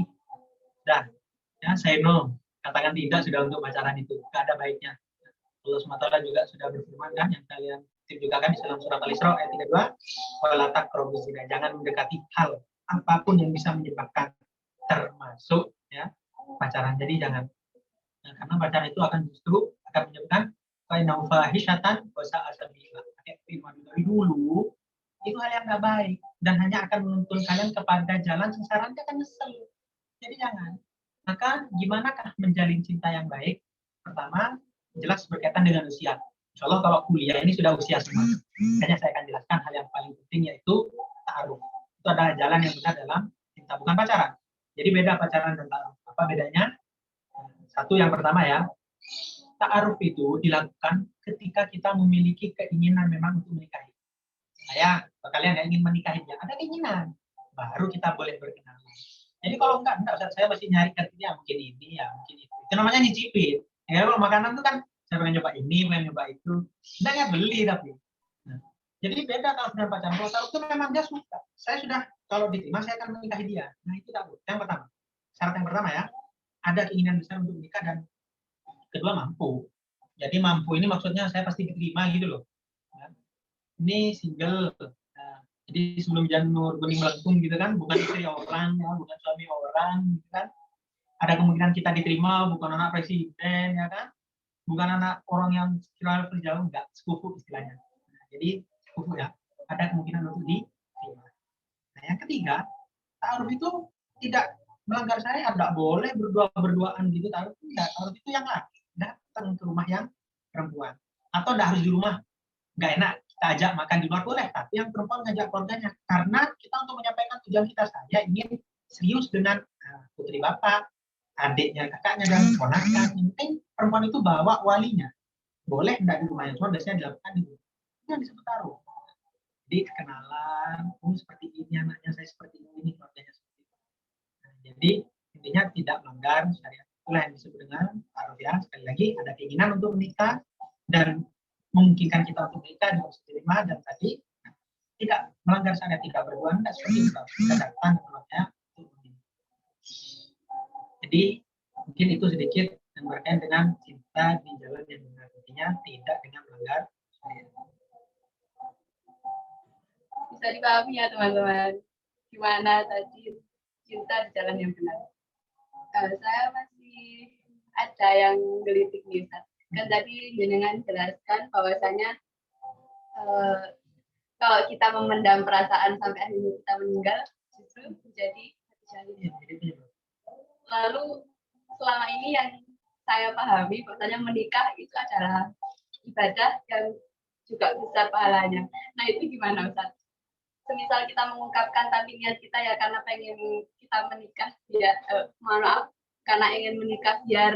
dah, ya saya no, katakan tidak sudah untuk pacaran itu, nggak ada baiknya. Allah SWT juga sudah berfirman kan, yang kalian juga kan di dalam surat Al-Isra ayat 32, wala taqrabuz zina, jangan mendekati hal apapun yang bisa menyebabkan, termasuk ya pacaran. Jadi jangan, nah, karena pacaran itu akan justru akan menyebabkan fainau fahishatan wa sa'a sabila. Dari dulu itu hal yang nggak baik dan hanya akan menuntun kalian kepada jalan sengsara, nanti akan nyesel. Jadi jangan. Maka gimanakah menjalin cinta yang baik? Pertama, jelas berkaitan dengan usia. Insya Allah kalau kuliah ini sudah usia semua. Makanya saya akan jelaskan hal yang paling penting, yaitu ta'aruf. Itu adalah jalan yang benar dalam cinta, bukan pacaran. Jadi beda pacaran dan ta'aruf. Apa bedanya? Satu, yang pertama ya, ta'aruf itu dilakukan ketika kita memiliki keinginan memang untuk menikahi. Saya, kalian yang ingin menikahi dia, ada keinginan, baru kita boleh berkenalan. Jadi kalau enggak Ustaz, saya masih nyari kriteria, mungkin ini ya, mungkin itu. Itu namanya nyicipin. Ya, kalau makanan itu kan saya pengen nyoba ini, pengen nyoba itu, enggaknya beli tapi. Nah, jadi beda kalau dengan pacaran. Kalau taruh itu memang dia suka. Saya sudah, kalau diterima saya akan menikahi dia. Nah itu tak boleh. Yang pertama, syarat yang pertama ya, ada keinginan besar untuk menikah, dan kedua mampu. Jadi mampu ini maksudnya saya pasti diterima gitu loh. Nah, ini single. Nah, jadi sebelum janur bening melengkung gitu kan, bukan istri orang, ya, bukan suami orang, gitu kan. Ada kemungkinan kita diterima, bukan anak presiden, ya kan? Bukan anak orang yang kira jauh, enggak, sepupu istilahnya. Nah, jadi sepupu ya, ada kemungkinan untuk diterima. Nah, yang ketiga, ta'aruf itu tidak melanggar syariat, tidak boleh berduaan gitu. Ta'aruf itu yang laki datang ke rumah yang perempuan, atau tidak harus di rumah, nggak enak kita ajak makan di luar boleh, tapi yang perempuan ngajak keluarganya, karena kita untuk menyampaikan tujuan kita, saya ingin serius dengan putri bapak, adiknya, kakaknya, dan ponakan. Penting perempuan itu bawa walinya, boleh enggak di rumahnya, cuma biasanya dilakukan di rumah. Itu yang disebut taruh. Jadi kenalan, seperti ini anaknya, saya seperti ini, keluarganya seperti itu. Nah, jadi intinya tidak melanggar syariat. Itulah yang disebut dengan taruh ya. Sekali lagi, ada keinginan untuk menikah dan memungkinkan kita untuk menikah juga bisa diterima, dan tadi tidak melanggar syariat, tidak berduaan, tidak seperti itu. Kita datang ke keluarga. Jadi mungkin itu sedikit yang berkaitan dengan cinta di jalan yang benar, artinya tidak dengan melanggar syariat. Bisa dipahami ya teman-teman, gimana tadi cinta di jalan yang benar. Saya masih ada yang gelitik nih, kan tadi jenengan jelaskan bahwasanya kalau kita memendam perasaan sampai akhirnya kita meninggal, justru menjadi jalin. Lalu selama ini yang saya pahami, bahwasanya menikah itu adalah ibadah yang juga besar pahalanya. Nah itu gimana Ustaz? Semisal kita mengungkapkan tapi niat kita ya karena pengen kita menikah, ya maaf, karena ingin menikah biar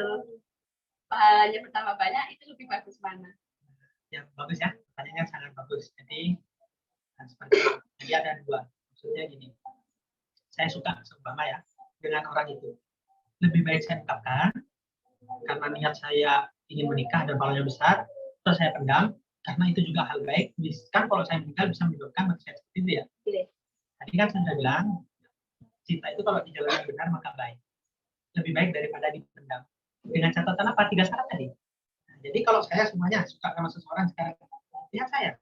pahalanya bertambah banyak, itu lebih bagus mana? Ya bagus ya, pertanyaannya sangat bagus. Jadi seperti itu. Jadi ada dua, maksudnya gini, saya suka seumpama ya dengan orang itu, lebih baik saya ungkapkan karena niat saya ingin menikah dan pahalanya besar, terus saya pendam karena itu juga hal baik. Kan kalau saya meninggal bisa menyebabkan manusia seperti itu ya. Tadi kan saya sudah bilang, cinta itu kalau di jalan yang benar maka baik, lebih baik daripada dipendam. Dengan catatan apa? 3 syarat tadi. Nah, jadi kalau saya semuanya suka sama seseorang sekarang, lihat saya,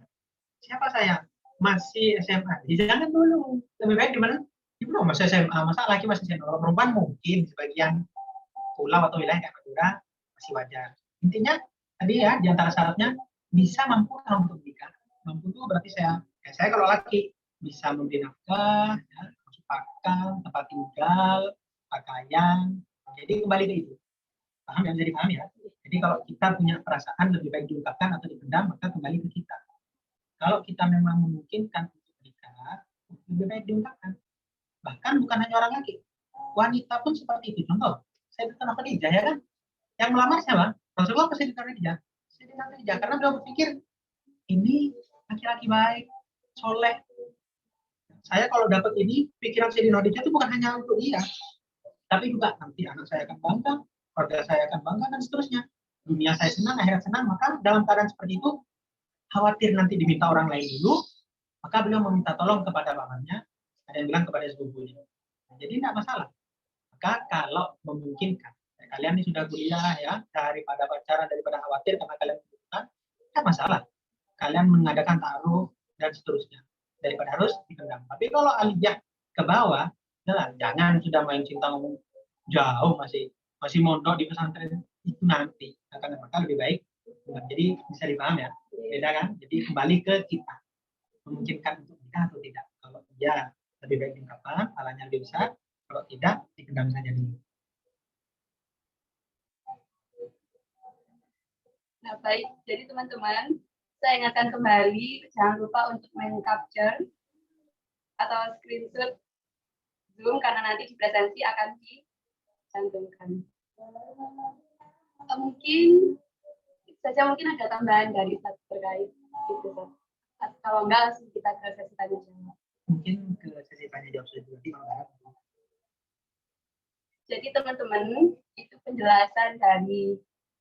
siapa saya? Masih SMA, jangan dulu. Lebih baik gimana? Belum masih SMA, masa laki masih SMA. Kalau perempuan mungkin sebagian pulau atau wilayah kayak Madura masih wajar. Intinya tadi ya, di antara syaratnya bisa mampu untuk menikah. Mampu itu berarti saya kalau laki bisa memberi nafkah, ya, pakan, tempat tinggal, pakaian. Jadi kembali ke itu. Paham ya? Bisa dipahami ya? Jadi kalau kita punya perasaan lebih baik diungkapkan atau dipendam, maka kembali ke kita. Kalau kita memang memungkinkan untuk menikah, lebih baik diungkapkan. Bahkan bukan hanya orang laki, wanita pun seperti itu. Contoh, Sayyidatina Khadijah ya kan? Yang melamar siapa? Rasulullah ke Sayyidatina Khadijah. Sayyidatina Khadijah karena beliau berpikir ini laki-laki baik, soleh. Saya kalau dapat ini, pikiran Sayyidatina Khadijah itu bukan hanya untuk dia, tapi juga nanti anak saya akan bangga, keluarga saya akan bangga, dan seterusnya. Dunia saya senang, akhirat senang. Maka dalam keadaan seperti itu, khawatir nanti diminta orang lain dulu, maka beliau meminta tolong kepada pamannya, ada yang bilang kepada sepupunya. Jadi tidak masalah. Maka kalau memungkinkan, kalian ini sudah kuliah ya, daripada pacaran, daripada khawatir karena kalian membutuhkan, tidak masalah. Kalian mengadakan taruh dan seterusnya, daripada harus dipendam. Tapi kalau aliyah ke bawah, jangan sudah main cinta ngomong jauh, masih mondok di pesantren, itu nanti akan maka lebih baik. Jadi bisa dipaham ya, beda kan? Jadi kembali ke kita, memungkinkan untuk nikah atau tidak. Kalau iya, lebih baik diungkapkan, pahalanya lebih besar. Kalau tidak, dipendam saja dulu. Nah, baik. Jadi teman-teman, saya ingatkan kembali, jangan lupa untuk capture atau screenshot Zoom, karena nanti di presensi akan dicantumkan. Mungkin ada tambahan dari Ustaz terkait itu, Ustaz. Kalau enggak, langsung kita ke sesi tanya jawab. Mungkin ke sesi tanya jawab saja. Jadi teman-teman, itu penjelasan dari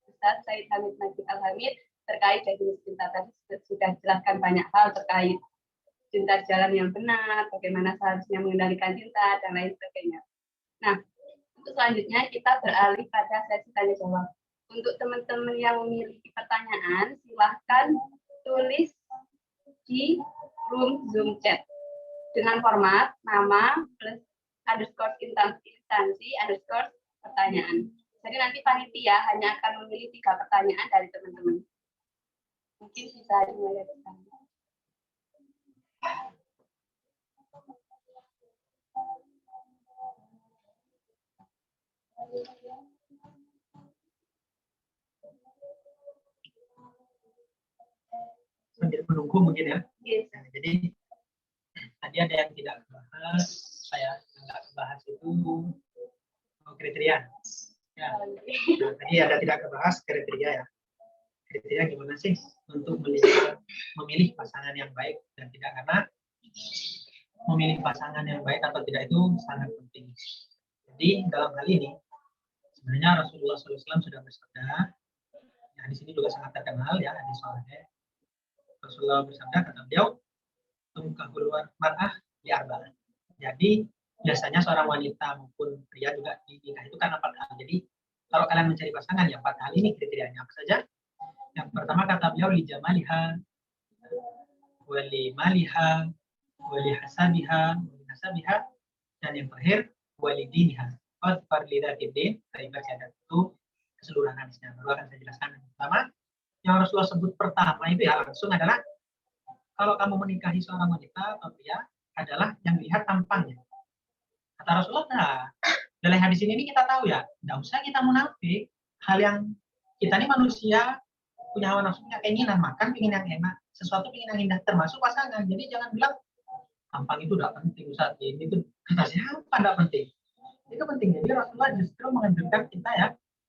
Ustaz Sayyid Hamid Najib Al-Hamid terkait definisi cinta. Tadi sudah jelaskan banyak hal terkait cinta jalan yang benar, bagaimana seharusnya mengendalikan cinta, dan lain sebagainya. Nah, untuk selanjutnya kita beralih pada sesi tanya jawab. Untuk teman-teman yang memiliki pertanyaan, silahkan tulis di room Zoom chat dengan format nama plus underscore instansi underscore pertanyaan. Jadi nanti panitia hanya akan memilih 3 pertanyaan dari teman-teman. Mungkin bisa dimulai dari sana. Sambil menunggu mungkin ya. Yes. Nah, jadi tadi ada yang tidak dibahas, saya nggak bahas itu kriteria. Ya. Nah, tadi ada tidak dibahas kriteria ya. Kriteria gimana sih untuk memilih pasangan yang baik dan tidak, karena memilih pasangan yang baik atau tidak itu sangat penting. Jadi dalam hal ini sebenarnya Rasulullah SAW sudah bersabda, ya, di sini juga sangat terkenal ya hadis sahih. Rasulullah bersabda, kata beliau, tumkahul mar'ah li arba'ah. Jadi biasanya seorang wanita maupun pria juga dinikah itu karena 4 hal. Jadi kalau kalian mencari pasangan ya 4 hal ini kriterianya apa saja? Yang pertama kata beliau li jamaliha, wali maliha, wali hasabiha, dan yang terakhir wali diniha. Fadfar lidatidin, saya baca itu keseluruhan hadisnya. Baru akan saya jelaskan. Yang pertama, yang Rasulullah sebut pertama itu ya langsung adalah kalau kamu menikahi seorang wanita atau pria adalah yang dilihat tampangnya. Kata Rasulullah, nah, dalam hadis ini kita tahu ya, tidak usah kita munafik. Hal yang kita ini manusia punya hawa nafsu, punya keinginan makan, ingin yang enak, sesuatu ingin yang indah, termasuk pasangan. Jadi jangan bilang tampang itu tidak penting, Ustaz. Ini tuh kata siapa tidak penting? Itu penting. Jadi Rasulullah justru menganjurkan kita ya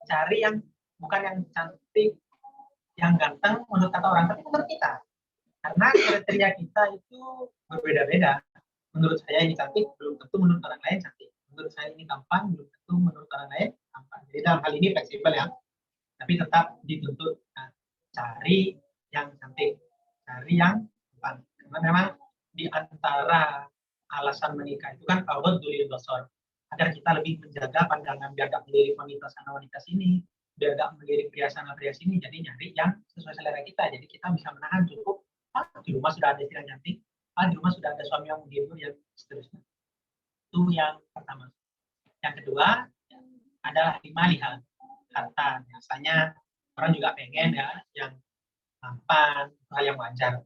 cari yang bukan yang cantik, yang ganteng menurut kata orang, tapi menurut kita. Karena kriteria kita itu berbeda-beda. Menurut saya ini cantik, belum tentu menurut orang lain cantik. Menurut saya ini tampan, belum tentu menurut orang lain tampan. Jadi dalam hal ini fleksibel ya. Tapi tetap dituntut cari yang cantik, cari yang tampan. Karena memang di antara alasan menikah itu kan awal dulu besar, agar kita lebih menjaga pandangan biar gak melirik wanita sana wanita sini, biar gak melirik pria sana pria sini. Jadi nyari yang sesuai selera kita. Jadi kita bisa menahan cukup. Di rumah sudah ada istri yang cantik, di rumah sudah ada suami yang menghibur, dan seterusnya. Itu yang pertama. Yang kedua adalah lihat harta. Biasanya orang juga pengen ya yang tampan, hal yang wajar.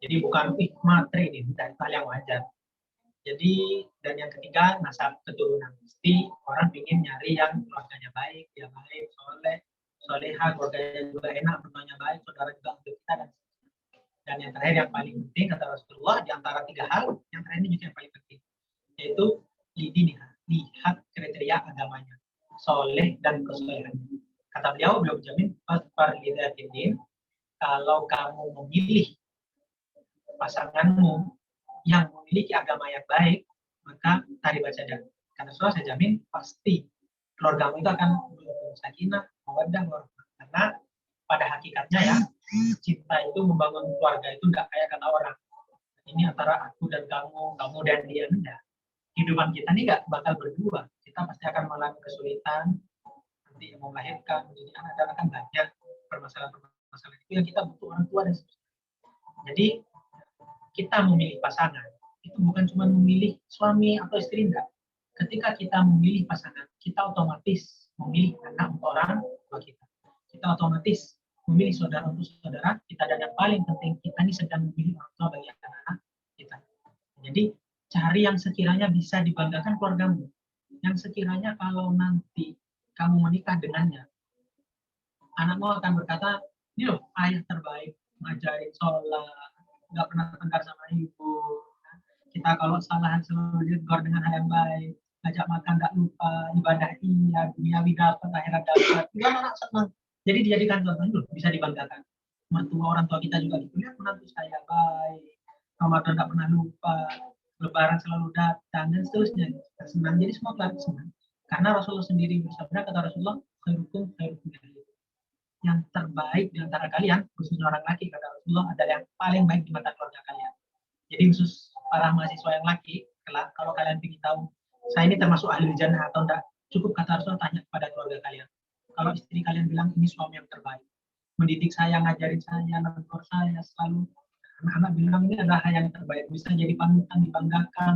Jadi bukan materi ini, hal yang wajar. Jadi, dan yang ketiga, nasab keturunan. Mesti orang ingin nyari yang keluarganya baik, dia baik, soleh, soleha, keluarganya juga enak, mertuanya baik, saudara juga untuk kita, dan yang terakhir yang paling penting kata Rasulullah, di antara tiga hal, yang terakhir ini juga yang paling penting, yaitu lihat kriteria agamanya, soleh dan kesolehannya. Kata beliau menjamin kalau kamu memilih pasanganmu yang memiliki agama yang baik, maka tari bacadah. Karena saya jamin pasti keluargamu itu akan sakinah, mawaddah, warahmah. Karena pada hakikatnya ya, cinta itu membangun keluarga itu enggak kayak kata orang. Ini antara aku dan kamu, kamu dan dia, enggak. Kehidupan kita ini enggak bakal berdua. Kita pasti akan mengalami kesulitan, nanti yang melahirkan, menjadi anak dan akan banyak permasalahan-permasalahan itu yang kita butuh orang tua dan sebagainya. Jadi kita memilih pasangan itu bukan cuma memilih suami atau istri, enggak. Ketika kita memilih pasangan, kita otomatis memilih anak untuk orang tua kita. Kita otomatis memilih saudara untuk saudara kita, dan yang paling penting kita ini sedang memilih orang tua bagi anak-anak kita. Jadi cari yang sekiranya bisa dibanggakan keluargamu, yang sekiranya kalau nanti kamu menikah dengannya, anakmu akan berkata, ini loh ayah terbaik, ngajarin sholat, nggak pernah tengkar sama ibu. Kita kalau salah selalu ditegur dengan hal yang baik, ngajak makan nggak lupa, ibadah iya, duniawi dapat, akhirat dapat. Itu anak senang. Jadi dijadikan contoh itu bisa dibanggakan. Mertua orang tua kita juga gitu, lihat menantu saya baik, Ramadan nggak pernah lupa, Lebaran selalu datang dan seterusnya. Senang. Jadi semua keluarga senang. Karena Rasulullah sendiri bersabda, kata Rasulullah, khairukum khairukum yang terbaik di antara kalian, khususnya orang laki, kata Rasulullah, adalah yang paling baik di mata keluarga kalian. Jadi khusus para mahasiswa yang laki, kalau kalian ingin tahu, saya ini termasuk ahli jannah atau enggak, cukup kata Rasulullah tanya kepada keluarga kalian. Kalau istri kalian bilang, ini suami yang terbaik, mendidik saya, ngajarin saya, menegur saya, selalu anak-anak bilang ini adalah hal yang terbaik, bisa jadi panutan, dibanggakan.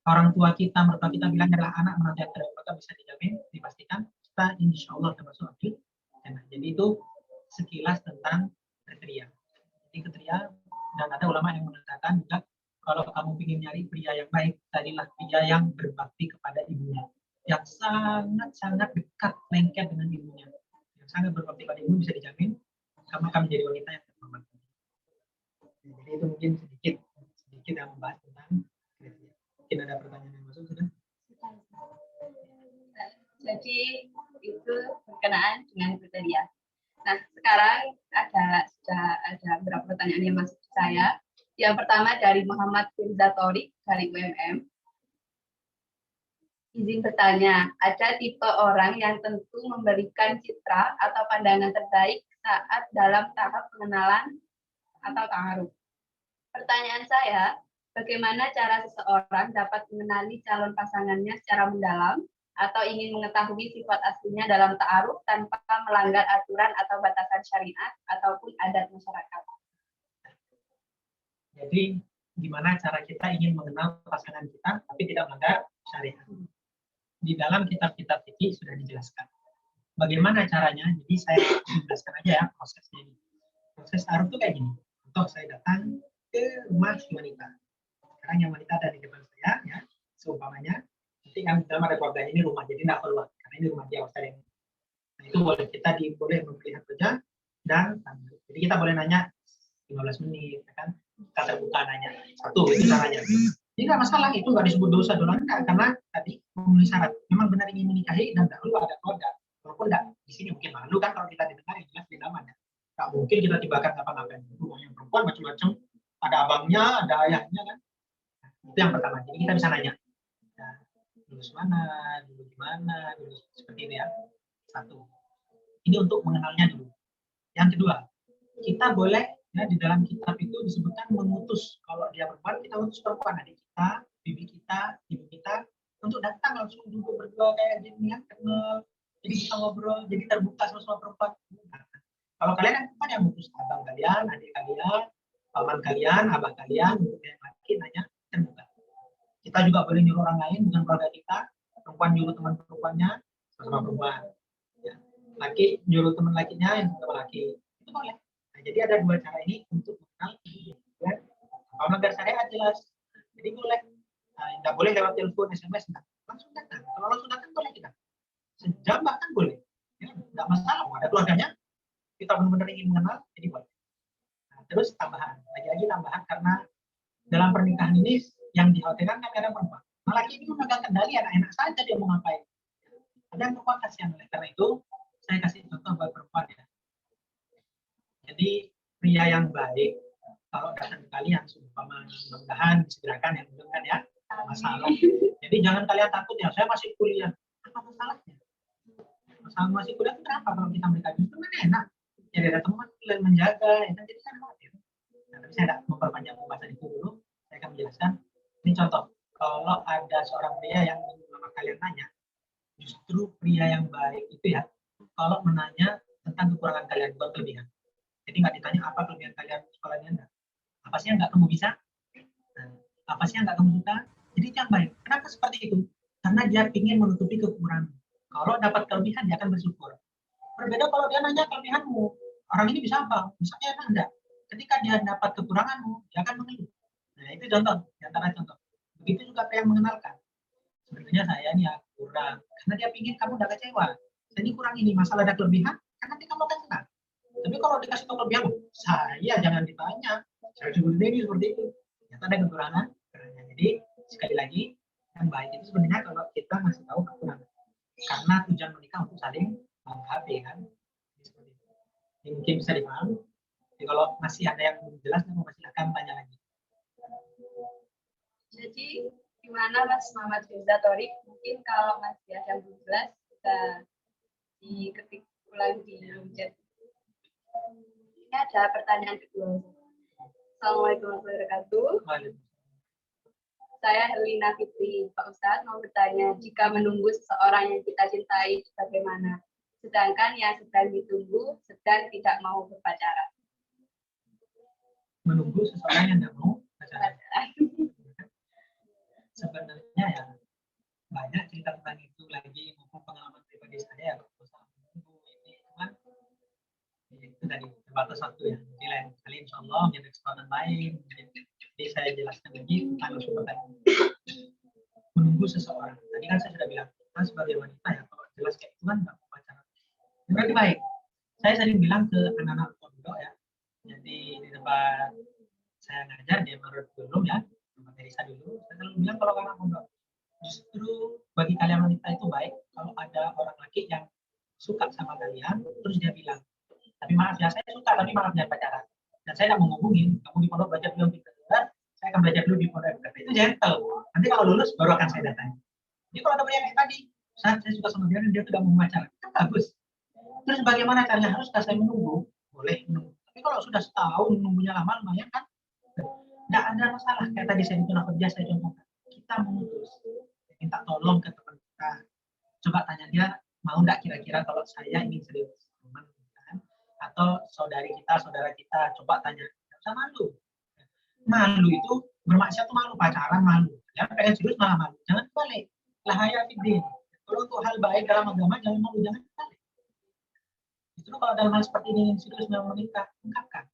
Orang tua kita, mertua kita bilang adalah anak menantu yang terbaik, maka bisa dijamin, dipastikan kita insya Allah termasuk ahli. Jadi itu sekilas tentang kriteria. Jadi kriteria, dan ada ulama yang mengatakan juga kalau kamu ingin nyari pria yang baik, carilah pria yang berbakti kepada ibunya, yang sangat-sangat dekat lengket dengan ibunya, yang sangat berbakti pada ibu, bisa dijamin kamu akan menjadi wanita yang terhormat. Jadi itu mungkin sedikit yang membahas tentang kriteria. Mungkin ada pertanyaan yang masuk sudah? Jadi itu berkenaan dengan kriteria. Nah, sekarang sudah ada beberapa pertanyaan yang masuk ke saya. Yang pertama dari Muhammad Firza Torik dari UMM. Izin bertanya, ada tipe orang yang tentu memberikan citra atau pandangan terbaik saat dalam tahap pengenalan atau ta'aruf. Pertanyaan saya, bagaimana cara seseorang dapat mengenali calon pasangannya secara mendalam atau ingin mengetahui sifat aslinya dalam ta'aruf tanpa melanggar aturan atau batasan syariat ataupun adat masyarakat? Jadi, gimana cara kita ingin mengenal pasangan kita tapi tidak melanggar syariat? Di dalam kitab-kitab fikih sudah dijelaskan. Bagaimana caranya? Jadi saya jelaskan aja ya prosesnya ini. Proses ta'aruf itu kayak gini. Contoh, saya datang ke rumah si wanita. Sekarang yang wanita ada di depan saya, ya, seumpamanya. Nanti kan dalam ada keluarganya, ini rumah, jadi tidak keluar karena ini rumah dia. Nah, itu boleh kita boleh memperlihat saja dan jadi kita boleh nanya 15 menit, kan? Kita terbuka nanya satu, itu caranya. Jadi nggak masalah, itu nggak disebut dosa enggak, karena tadi memenuhi syarat. Memang benar ingin menikahi dan dahulu ada keluarga. Walaupun enggak di sini mungkin malu kan kalau kita didengar yang jelas di dalamnya. Nggak mungkin kita tibakan apa-apa. Rumahnya perempuan macam-macam, ada abangnya, ada ayahnya kan. Nah, itu yang pertama. Jadi kita bisa nanya. Nah, lulus mana, dulu gimana, dulu seperti ini ya. Satu. Ini untuk mengenalnya dulu. Yang kedua, kita boleh ya di dalam kitab itu disebutkan mengutus, kalau dia perempuan kita utus perempuan, adik kita, bibi kita, ibu kita untuk datang langsung duduk berdua kayak gini ya, kenal, jadi kita ngobrol, jadi terbuka sama perempuan. Nah, kalau kalian yang perempuan yang utus abang kalian, adik kalian, paman kalian, abah kalian, untuk yang laki nanya terbuka. Kita juga boleh nyuruh orang lain bukan keluarga kita, perempuan nyuruh teman perempuannya sama perempuan, ya. Laki nyuruh teman lakinya yang sama laki, itu boleh. Nah, jadi ada dua cara ini untuk mengenal ya. Kalau melanggar syariat jelas Jadi boleh, nggak boleh lewat telepon, SMS, enggak. Langsung datang. Kalau langsung datang boleh kita. Sejam bahkan boleh. Ya, nggak masalah. Mau ada keluarganya, kita benar-benar ingin mengenal, jadi boleh. Nah, terus tambahan, lagi-lagi tambahan karena dalam pernikahan ini yang dikhawatirkan kan kadang perempuan. Nah, laki ini memegang kendali, enak-enak saja dia mau ngapain. Ada yang perempuan kasihan, oleh karena itu saya kasih contoh buat perempuan ya. Jadi pria yang baik kalau datang ke kalian, mudah-mudahan disegerakan ya, mudah-mudahan ya, masalah. Jadi jangan kalian takut ya, saya masih kuliah. Apa masalahnya? Masalah masih kuliah itu kenapa kalau kita menikah justru kan enak. Jadi ada teman kalian menjaga, ya kan, jadi kan khawatir. Nah, tapi saya tidak memperpanjang pembahasan itu dulu. Saya akan menjelaskan. Ini contoh, kalau ada seorang pria yang sama kalian nanya, justru pria yang baik itu ya, kalau menanya tentang kekurangan kalian, bukan kelebihan. Jadi nggak ditanya apa kelebihan kalian sekolahnya enggak. Apa sih yang nggak kamu bisa? Nah, apa sih yang nggak kamu suka? Jadi itu yang baik. Kenapa seperti itu? Karena dia ingin menutupi kekurangan. Kalau dapat kelebihan, dia akan bersyukur. Berbeda kalau dia nanya kelebihanmu. Orang ini bisa apa? Misalnya enak enggak? Ketika dia dapat kekuranganmu, dia akan mengeluh. Nah, itu contoh, di antara contoh. Begitu juga yang mengenalkan. Sebenarnya saya ini ya kurang. Karena dia ingin kamu udah kecewa. Saya ini kurang ini, masalah ada kelebihan, kan nanti kamu akan senang. Tapi kalau dikasih tahu kelebihan, saya jangan ditanya. Saya juga ini seperti itu. Ternyata ada kekurangan. Jadi sekali lagi, yang baik itu sebenarnya kalau kita masih tahu kekurangan. Karena tujuan menikah untuk saling melengkapi kan. Ini mungkin bisa dipahami. Jadi kalau masih ada yang belum jelas, masih akan tanya lagi. Jadi gimana Mas Muhammad Firza Thorik? Mungkin kalau masih ada yang belum jelas, bisa diketik ulang di chat. Ini ada pertanyaan kedua. Assalamualaikum warahmatullahi wabarakatuh. Saya Helena Fitri, Pak Ustadz mau bertanya, jika menunggu seseorang yang kita cintai bagaimana? Sedangkan yang sedang ditunggu sedang tidak mau berpacaran. Menunggu seseorang yang tidak mau pacaran. Sebenarnya ya banyak cerita tentang itu lagi, maupun pengalaman pribadi saya ya, menunggu ini cuman itu dari terbatas waktu ya. Jadi lain kali insya Allah ada kesempatan lain. Jadi saya jelaskan lagi tentang pertanyaan. Menunggu seseorang. Tadi kan saya sudah bilang, kita sebagai wanita ya, kalau jelas kayak itu kan nggak mau pacaran. Berarti baik. Saya sering bilang ke anak-anak pondok ya. Jadi di tempat saya ngajar di Marut belum ya, tempat Teresa dulu. Saya selalu bilang kalau anak pondok, justru bagi kalian wanita itu baik kalau ada orang laki yang suka sama kalian, terus dia bilang, tapi maaf ya, saya suka, tapi maaf jangan pacaran. Dan saya tidak mau ngomongin, kamu di pondok belajar belum pintar, saya akan belajar dulu di pondok. Itu gentle. Nanti kalau lulus baru akan saya datang. Jadi kalau ada yang tadi, saat saya suka sama dia dan dia tidak mau pacaran, kan bagus. Terus bagaimana caranya? Haruskah saya menunggu? Boleh menunggu. Tapi kalau sudah setahun menunggunya lama, lumayan kan? Tidak ada masalah. Kayak tadi saya di kerja saya contohkan. Kita memutus, minta tolong ke teman kita. Coba tanya dia, mau nggak kira-kira kalau saya ingin serius? Atau saudara kita, coba tanya, nggak usah malu. Malu itu bermaksud itu malu, pacaran malu. Ya, pengen serius malah malu. Jangan balik. Lahaya fiddin. Kalau untuk hal baik dalam agama jangan malu, jangan balik. Justru kalau dalam hal seperti ini serius mau menikah, ungkapkan.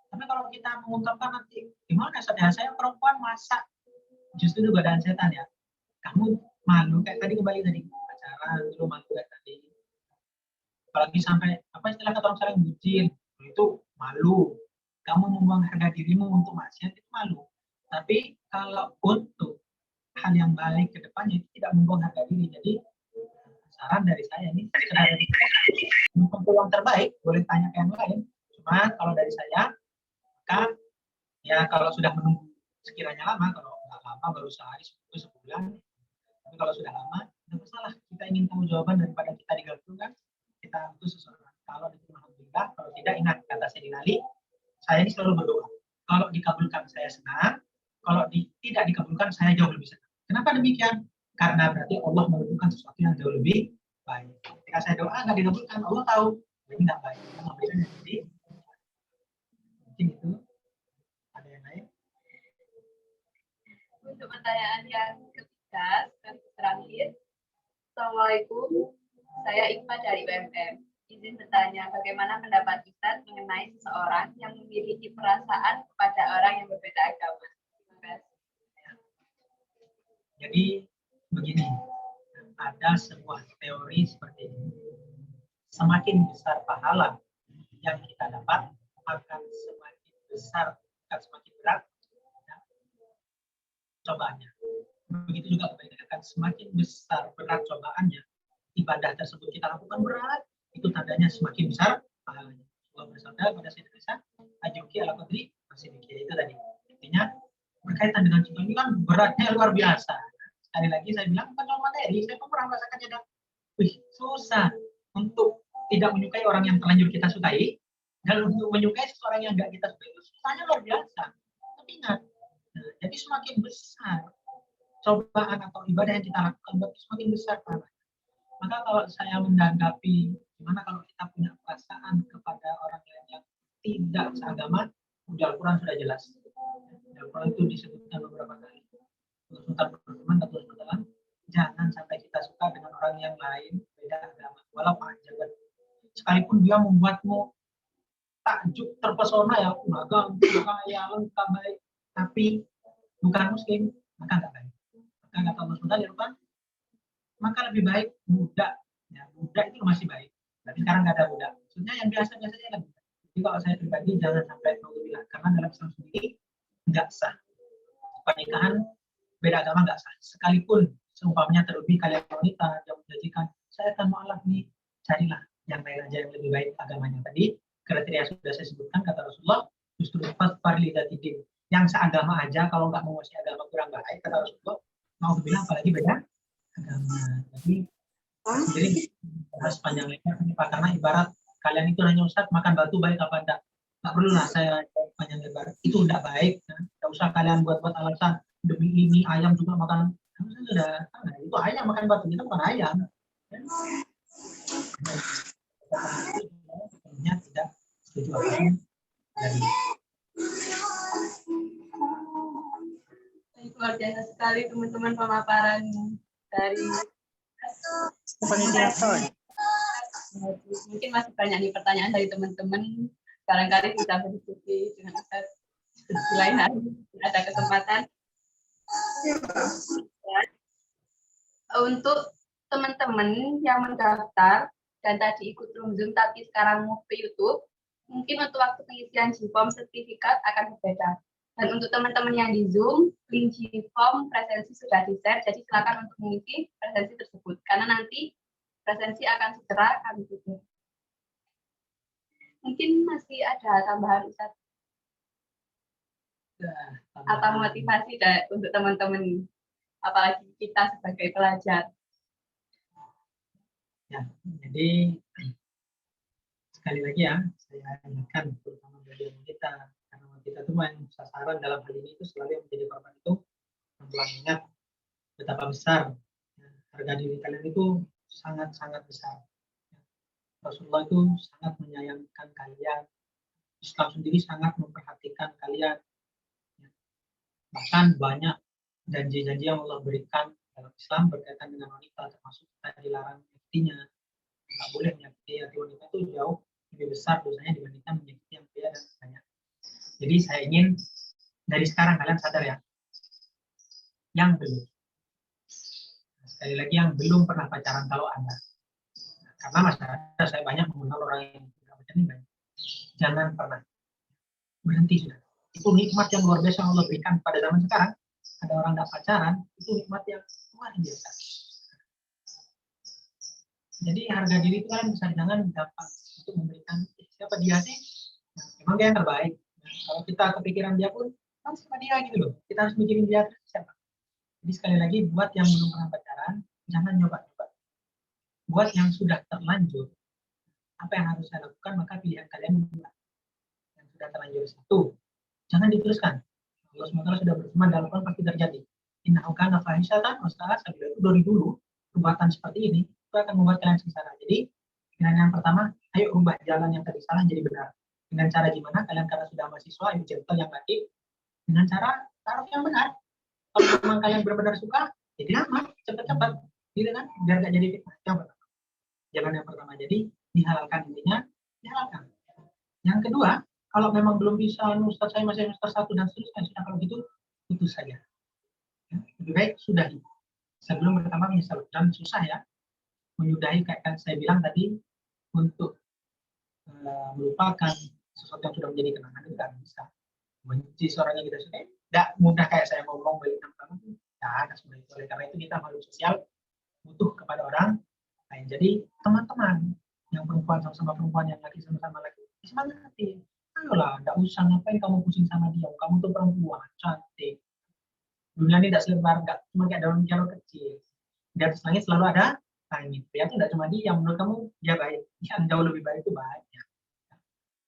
Tapi kalau kita mengungkapkan nanti, gimana saya perempuan masa justru itu godaan setan ya. Kamu malu kayak tadi kembali tadi pacaran, lu malu kayak tadi. Apalagi sampai apa istilah kata orang saling bucin, itu malu. Kamu membuang harga dirimu untuk maksiat itu malu. Tapi kalau untuk hal yang baik ke depannya itu tidak membuang harga diri. Jadi saran dari saya ini sekedar peluang terbaik, boleh tanya ke yang lain. Cuma kalau dari saya, maka ya kalau sudah menunggu sekiranya lama, kalau nggak lama baru sehari, sebulan. Tapi kalau sudah lama, tidak masalah. Kita ingin tahu jawaban daripada kita digantungkan. Kita butuh seseorang. Kalau diterima alhamdulillah, kalau tidak ingat kata Sayyidina Ali, saya ini selalu berdoa. Kalau dikabulkan saya senang, kalau tidak dikabulkan saya jauh lebih senang. Kenapa demikian? Karena berarti Allah menentukan sesuatu yang jauh lebih baik. Ketika saya doa nggak dikabulkan, Allah tahu ini nggak baik. Kita memberikan yang lebih. Mungkin itu. Ada yang lain? Untuk pertanyaan yang ketiga, terakhir. Assalamualaikum. Saya Iqbal dari UMM. Izin bertanya, bagaimana pendapat Ustadz mengenai seseorang yang memiliki perasaan kepada orang yang berbeda agama? Terima kasih. Jadi begini, ada sebuah teori seperti ini. Semakin besar pahala yang kita dapat, akan semakin besar, akan semakin berat ya, cobaannya. Begitu juga kebalikannya, akan semakin besar berat cobaannya, ibadah tersebut kita lakukan berat, itu tandanya semakin besar pahalanya. Allah bersabda pada Sayyidina Isa, ajuki ala qadri masih itu tadi. Intinya berkaitan dengan contoh ini kan beratnya luar biasa. Sekali lagi saya bilang bukan cuma materi, saya pun pernah merasakannya dan susah untuk tidak menyukai orang yang terlanjur kita sukai dan untuk menyukai seseorang yang enggak kita sukai itu susahnya luar biasa. Tapi ingat, jadi semakin besar cobaan atau ibadah yang kita lakukan semakin besar pahalanya. Maka kalau saya menanggapi gimana kalau kita punya perasaan kepada orang lain yang tidak seagama, di Al-Quran sudah jelas. Di Al-Quran itu disebutkan beberapa kali. Sultan berfirman atau Sultan, jangan sampai kita suka dengan orang yang lain beda agama, walau ajaban. Sekalipun dia membuatmu takjub terpesona ya, agama kaya lengkap baik, tapi bukan Muslim, maka nggak baik. Maka kata Allah Sultan di Al-Quran, maka lebih baik budak. Ya, budak itu masih baik. Tapi sekarang nggak ada budak. Maksudnya yang biasa-biasa aja lah. Jadi kalau saya pribadi jangan sampai bilang, karena dalam Islam sendiri nggak sah. Pernikahan beda agama nggak sah. Sekalipun seumpamanya terlebih kalian wanita yang menjanjikan, saya akan mualaf nih, carilah yang lain aja yang lebih baik agamanya. Tadi kriteria sudah saya sebutkan kata Rasulullah, justru farlidatidin. Yang seagama aja kalau nggak menguasai agama kurang baik kata Rasulullah, mau bilang apalagi beda agama. Jadi harus panjang lebar karena ibarat kalian itu hanya Ustaz makan batu baik apa enggak? Nggak perlu lah saya panjang lebar. Itu enggak baik. Nggak usah kalian buat alasan demi ini ayam juga makan. Sudah, itu ayam makan batu, kita bukan ayam. Tidak setuju apapun dari luar biasa sekali teman-teman pemaparan dari mungkin masih banyak nih pertanyaan dari teman-teman. Barangkali kita berdiskusi dengan Ustaz di lain hari ada kesempatan. Untuk teman-teman yang mendaftar dan tadi ikut room Zoom tapi sekarang mau ke YouTube, mungkin untuk waktu pengisian JIPOM sertifikat akan berbeda. Dan untuk teman-teman yang di Zoom, link JIPOM presensi sudah di-share, jadi silakan untuk mengisi presensi tersebut. Karena nanti presensi akan segera kami tutup. Mungkin masih ada tambahan Ustaz? Atau motivasi untuk teman-teman, apalagi kita sebagai pelajar. Ya, jadi sekali lagi ya, saya ingatkan terutama bagi kita, karena kita semua yang sasaran dalam hal ini itu selalu yang menjadi korban itu mengingat betapa besar harga diri kalian itu sangat-sangat besar. Rasulullah itu sangat menyayangkan kalian, Islam sendiri sangat memperhatikan kalian. Bahkan banyak janji-janji yang Allah berikan dalam Islam berkaitan dengan wanita, termasuk kita dilarang menyakitinya. Nggak boleh menyakiti hati wanita itu jauh lebih besar dosanya dibandingkan menyakiti yang pria dan banyak. Jadi saya ingin dari sekarang kalian sadar ya, yang belum. Sekali lagi yang belum pernah pacaran kalau Anda. Karena masyarakat saya banyak mengenal orang yang tidak pacaran banyak. Jangan pernah berhenti sudah. Itu nikmat yang luar biasa Allah berikan pada zaman sekarang. Ada orang tidak pacaran, itu nikmat yang luar biasa. Jadi harga diri itu kan bisa jangan gampang untuk memberikan siapa dia sih. Nah, memang dia yang terbaik. Nah, kalau kita kepikiran dia pun, siapa dia gitu loh. Kita harus mikirin dia siapa. Jadi sekali lagi buat yang belum pernah pacaran, jangan nyoba-nyoba. Buat yang sudah terlanjur, apa yang harus saya lakukan, maka pilihan kalian dua. Yang sudah terlanjur satu, jangan diteruskan. Allah SWT sudah berfirman dalam Al-Quran pasti terjadi. Innahu kana fahishatan wa sa'a sabila. Itu dari dulu perbuatan seperti ini itu akan membuat kalian sengsara. Jadi pilihan yang pertama, ayo ubah jalan yang tadi salah jadi benar. Dengan cara gimana? Kalian karena sudah mahasiswa, ayo gentle yang baik. Dengan cara taruh yang benar. Kalau memang kalian benar-benar suka, jadi aman, cepat-cepat, gitu kan? Biar nggak jadi fitnah. Yang pertama. Jalan yang pertama. Jadi dihalalkan intinya, dihalalkan. Yang kedua, kalau memang belum bisa, Ustaz saya masih semester 1 dan seterusnya, sudah kalau gitu putus saja. lebih baik sudahi sebelum bertambah menyesal. Dan susah ya menyudahi, kayak saya bilang tadi, untuk melupakan sesuatu yang sudah menjadi kenangan itu tidak bisa. Benci seorang yang kita sukai tidak mudah kayak saya ngomong balik nama tidak ada sebenarnya. Oleh karena itu kita makhluk sosial, butuh kepada orang lain. Jadi teman-teman yang perempuan sama-sama perempuan, yang laki sama-sama laki, semangati. Ayolah, tidak usah ngapain kamu pusing sama dia. Kamu tuh perempuan cantik. Dunia ini tidak selebar, nggak cuma kayak daun kelor kecil. Di atas langit selalu ada langit. Pria itu tidak cuma dia. Menurut kamu dia baik, yang jauh lebih baik itu banyak.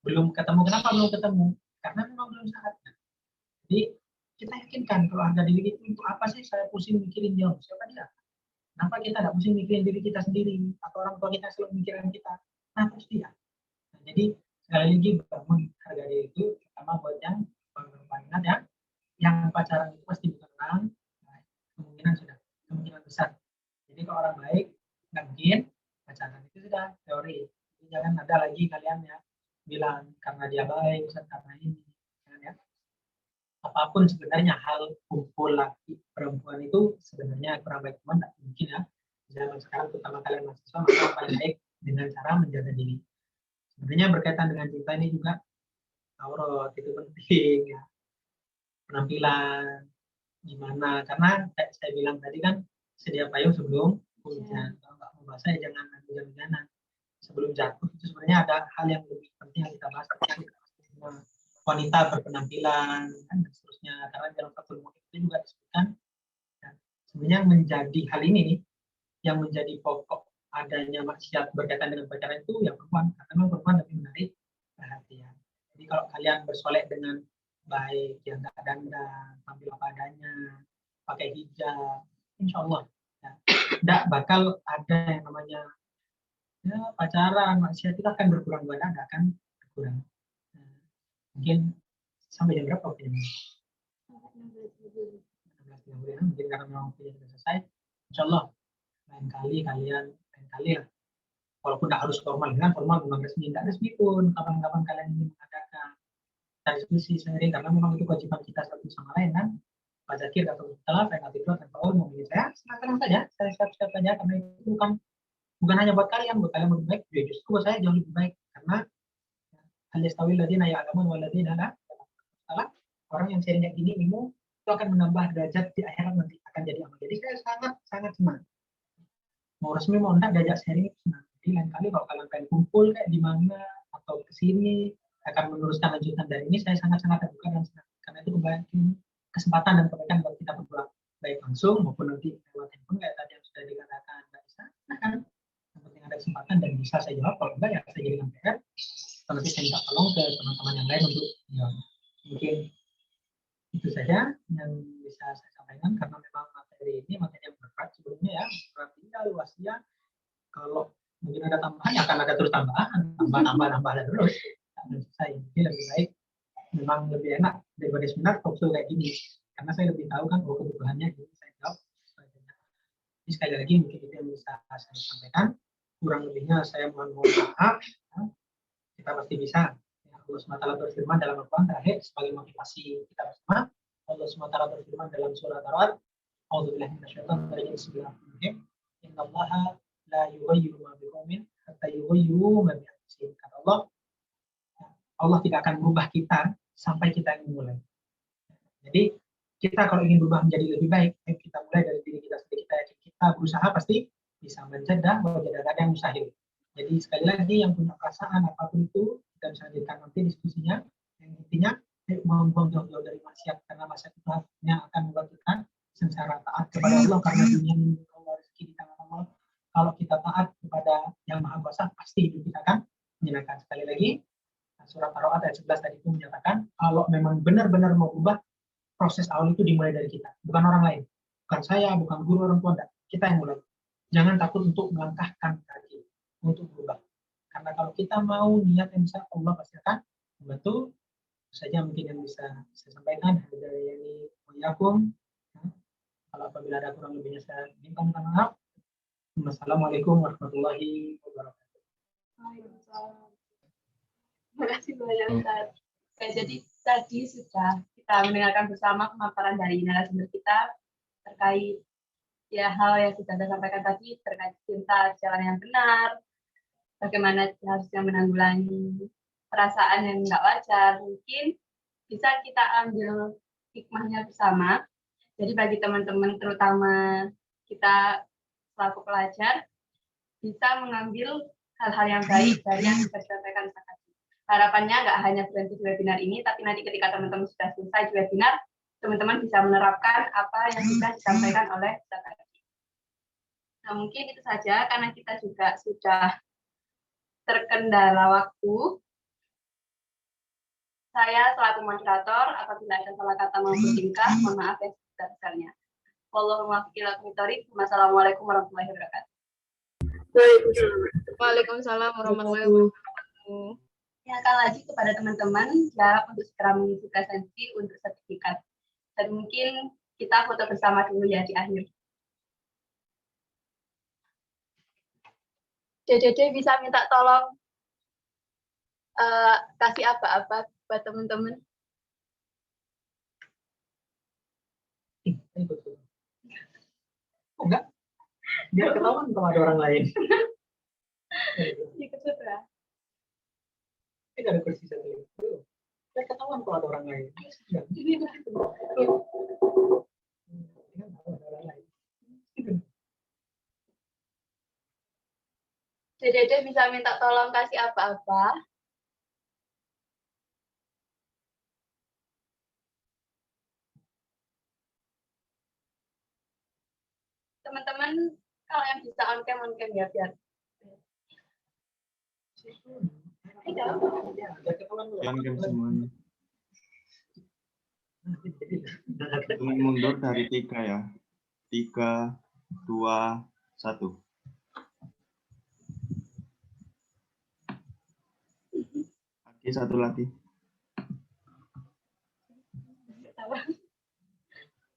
Belum ketemu, kenapa belum ketemu? Karena memang belum saatnya. Jadi kita yakinkan kalau harga diri itu, untuk apa sih saya pusing mikirin dia? Siapa dia? Kenapa kita tidak pusing mikirin diri kita sendiri? Atau orang tua kita selalu mikirin kita? Nah, terus dia. Nah, jadi sekali lagi bangun harga diri itu, pertama buat yang ingat ya, yang pacaran itu pasti bukan orang, nah, kemungkinan besar. Jadi kalau orang baik nggak mungkin pacaran, itu sudah teori. Jadi jangan ada lagi kalian ya bilang karena dia baik, karena ini, jangan ya. Apapun sebenarnya hal kumpul laki perempuan itu sebenarnya kurang baik, teman tidak mungkin ya. Zaman sekarang terutama kalian mahasiswa, maka paling baik dengan cara menjaga diri. Sebenarnya berkaitan dengan cinta ini juga aurat itu penting ya. Penampilan gimana, karena kayak saya bilang tadi kan, sedia payung sebelum hujan. Kalau nggak mau basah ya jangan hujan-hujanan. Sebelum jatuh itu sebenarnya ada hal yang lebih penting yang kita bahas. Wanita berpenampilan kan, dan seterusnya, karena dalam satu ilmu itu juga disebutkan ya, sebenarnya menjadi hal ini nih yang menjadi pokok adanya maksiat berkaitan dengan pacaran itu yang perempuan, karena memang perempuan lebih menarik perhatian. Jadi kalau kalian bersolek dengan baik, yang nggak dandan, tampil apa adanya, pakai hijab, insya Allah ya, tidak bakal ada yang namanya ya, pacaran, maksiat itu akan berkurang, ada akan berkurang. Nah, mungkin sampai jam berapa waktunya? 16.30 mungkin karena memang waktunya sudah selesai. Insya Allah lain kali lah. Walaupun tidak harus formal, dengan formal memang resmi, tidak resmi pun kapan-kapan kalian ingin mengadakan kita diskusi sendiri, karena memang itu kewajiban kita satu sama lain kan. Pak Zakir atau setelah saya nanti dulu tanpa mau milih saya, silakan saja, saya siap-siap saja, karena itu bukan hanya buat kalian lebih baik, justru buat saya jauh lebih baik, karena al-yastawil ladina ya'lamun wal ladina la ya'lamun. Orang yang sharing kayak gini ilmu itu akan menambah derajat di akhirat nanti, akan jadi amal. Jadi saya sangat senang. Mau resmi mau enggak diajak sharing itu senang. Jadi lain kali kalau kalian pengen kumpul kayak di mana atau ke sini akan meneruskan lanjutan dari ini, saya sangat terbuka dan senang, karena itu kesempatan dan kebaikan buat kita berdua, baik langsung maupun nanti lewat handphone kayak tadi yang sudah dikatakan Mbak Isa. Nah kan yang penting ada kesempatan dan bisa saya jawab, kalau enggak ya saya jadikan PR. Kalau nanti saya minta tolong ke teman-teman yang lain untuk jawab. Mungkin itu saja yang bisa saya sampaikan, karena memang materi ini materi yang berat sebelumnya ya, berat tinggal luasnya. Kalau mungkin ada tambahan, ya akan ada terus tambahan, tambah terus. Saya ini lebih baik, memang lebih enak daripada seminar talkshow kayak gini, karena saya lebih tahu kan kebutuhannya, jadi saya jawab. Jadi sekali lagi mungkin itu yang bisa saya sampaikan, kurang lebihnya saya mohon maaf. Kita pasti bisa. Allah SWT berfirman dalam Al-Quran terakhir sebagai motivasi kita bersama. Allah SWT berfirman dalam surat Ar-Ra'd, A'udzubillahi minasyaitonir rajim, bismillahirrahmanirrahim. Innallaha la yughayyiru ma biqaumin hatta yughayyiru ma bi anfusihim. Kata Allah tidak akan merubah kita sampai kita yang memulai. Jadi kita kalau ingin berubah menjadi lebih baik, kita mulai dari diri kita sendiri. Kita berusaha pasti bisa mencegah ada yang mustahil. Jadi sekali lagi yang punya perasaan apapun itu, kita bisa lanjutkan nanti diskusinya. Yang intinya membuang jauh-jauh dari maksiat, karena maksiat itu yang akan membuat kita secara taat kepada Allah, karena dunia ini Allah, rezeki di tangan Allah. Kalau kita taat kepada yang Maha Kuasa, pasti hidup kita akan menyenangkan. Sekali lagi, surat Ar-Ra'd ayat 11 tadi itu menyatakan kalau memang benar-benar mau berubah, proses awal itu dimulai dari kita, bukan orang lain, bukan saya, bukan guru, orang tua, kita yang mulai. Jangan takut untuk melangkahkan kaki untuk berubah, karena kalau kita mau niat yang besar, Allah pasti akan membantu. Saja mungkin yang bisa saya sampaikan dari ini Muyakum. Kalau apabila ada kurang lebihnya saya minta maaf. Wassalamualaikum warahmatullahi wabarakatuh. Terima kasih banyak Ustaz. Jadi tadi sudah kita mendengarkan bersama pemaparan dari narasumber kita, terkait ya hal yang sudah saya sampaikan tadi terkait cinta jalan yang benar, bagaimana harusnya menanggulangi perasaan yang nggak wajar, mungkin bisa kita ambil hikmahnya bersama. Jadi bagi teman-teman, terutama kita selaku pelajar, bisa mengambil hal-hal yang baik dari yang sudah disampaikan Ustaz tadi. Harapannya nggak hanya berhenti di webinar ini, tapi nanti ketika teman-teman sudah selesai di webinar, teman-teman bisa menerapkan apa yang sudah disampaikan oleh Ustaz tadi. Nah, mungkin itu saja, karena kita juga sudah terkendala waktu. Saya selaku moderator, apabila ada salah kata maupun tingkah, mohon maaf yang sebesar-besarnya. Wassalamualaikum warahmatullahi wabarakatuh. Waalaikumsalam warahmatullahi wabarakatuh. Ingatkan lagi kepada teman-teman, ya untuk segera mengisi presensi untuk sertifikat. Dan mungkin kita foto bersama dulu ya di akhir. Dede bisa minta tolong kasih apa-apa buat teman-teman. Oh, enggak? Biar ketahuan kalau ada orang lain. Ikut sutra. Ini ada kursi satu. Biar ketahuan kalau ada orang lain. Dede bisa minta tolong kasih apa-apa. Teman-teman, kalau yang bisa on cam ya biar. Kan semuanya. Mundur dari 3 ya. 3, 2, 1. Oke, satu lagi.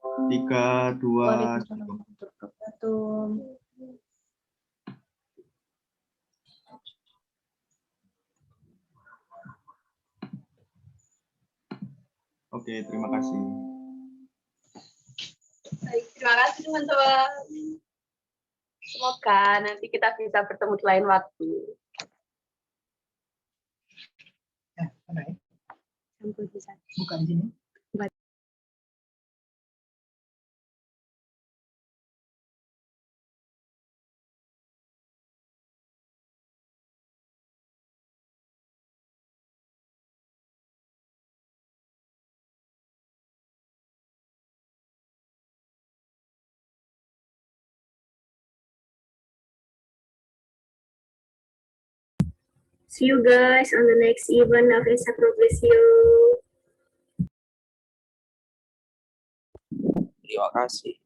3, 2, 1. Oke, terima kasih. Baik, terima kasih teman-teman. Semoga nanti kita bisa bertemu di lain waktu. Mana ya? Bisa. Bukan di sini. See you guys on the next event of Esa Progresio. Terima kasih.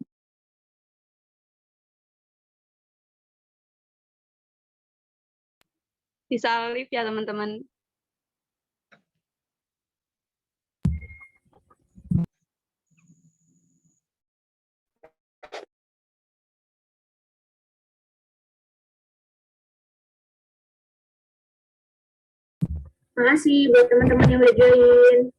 Bisa live ya teman-teman. Makasih buat teman-teman yang udah join.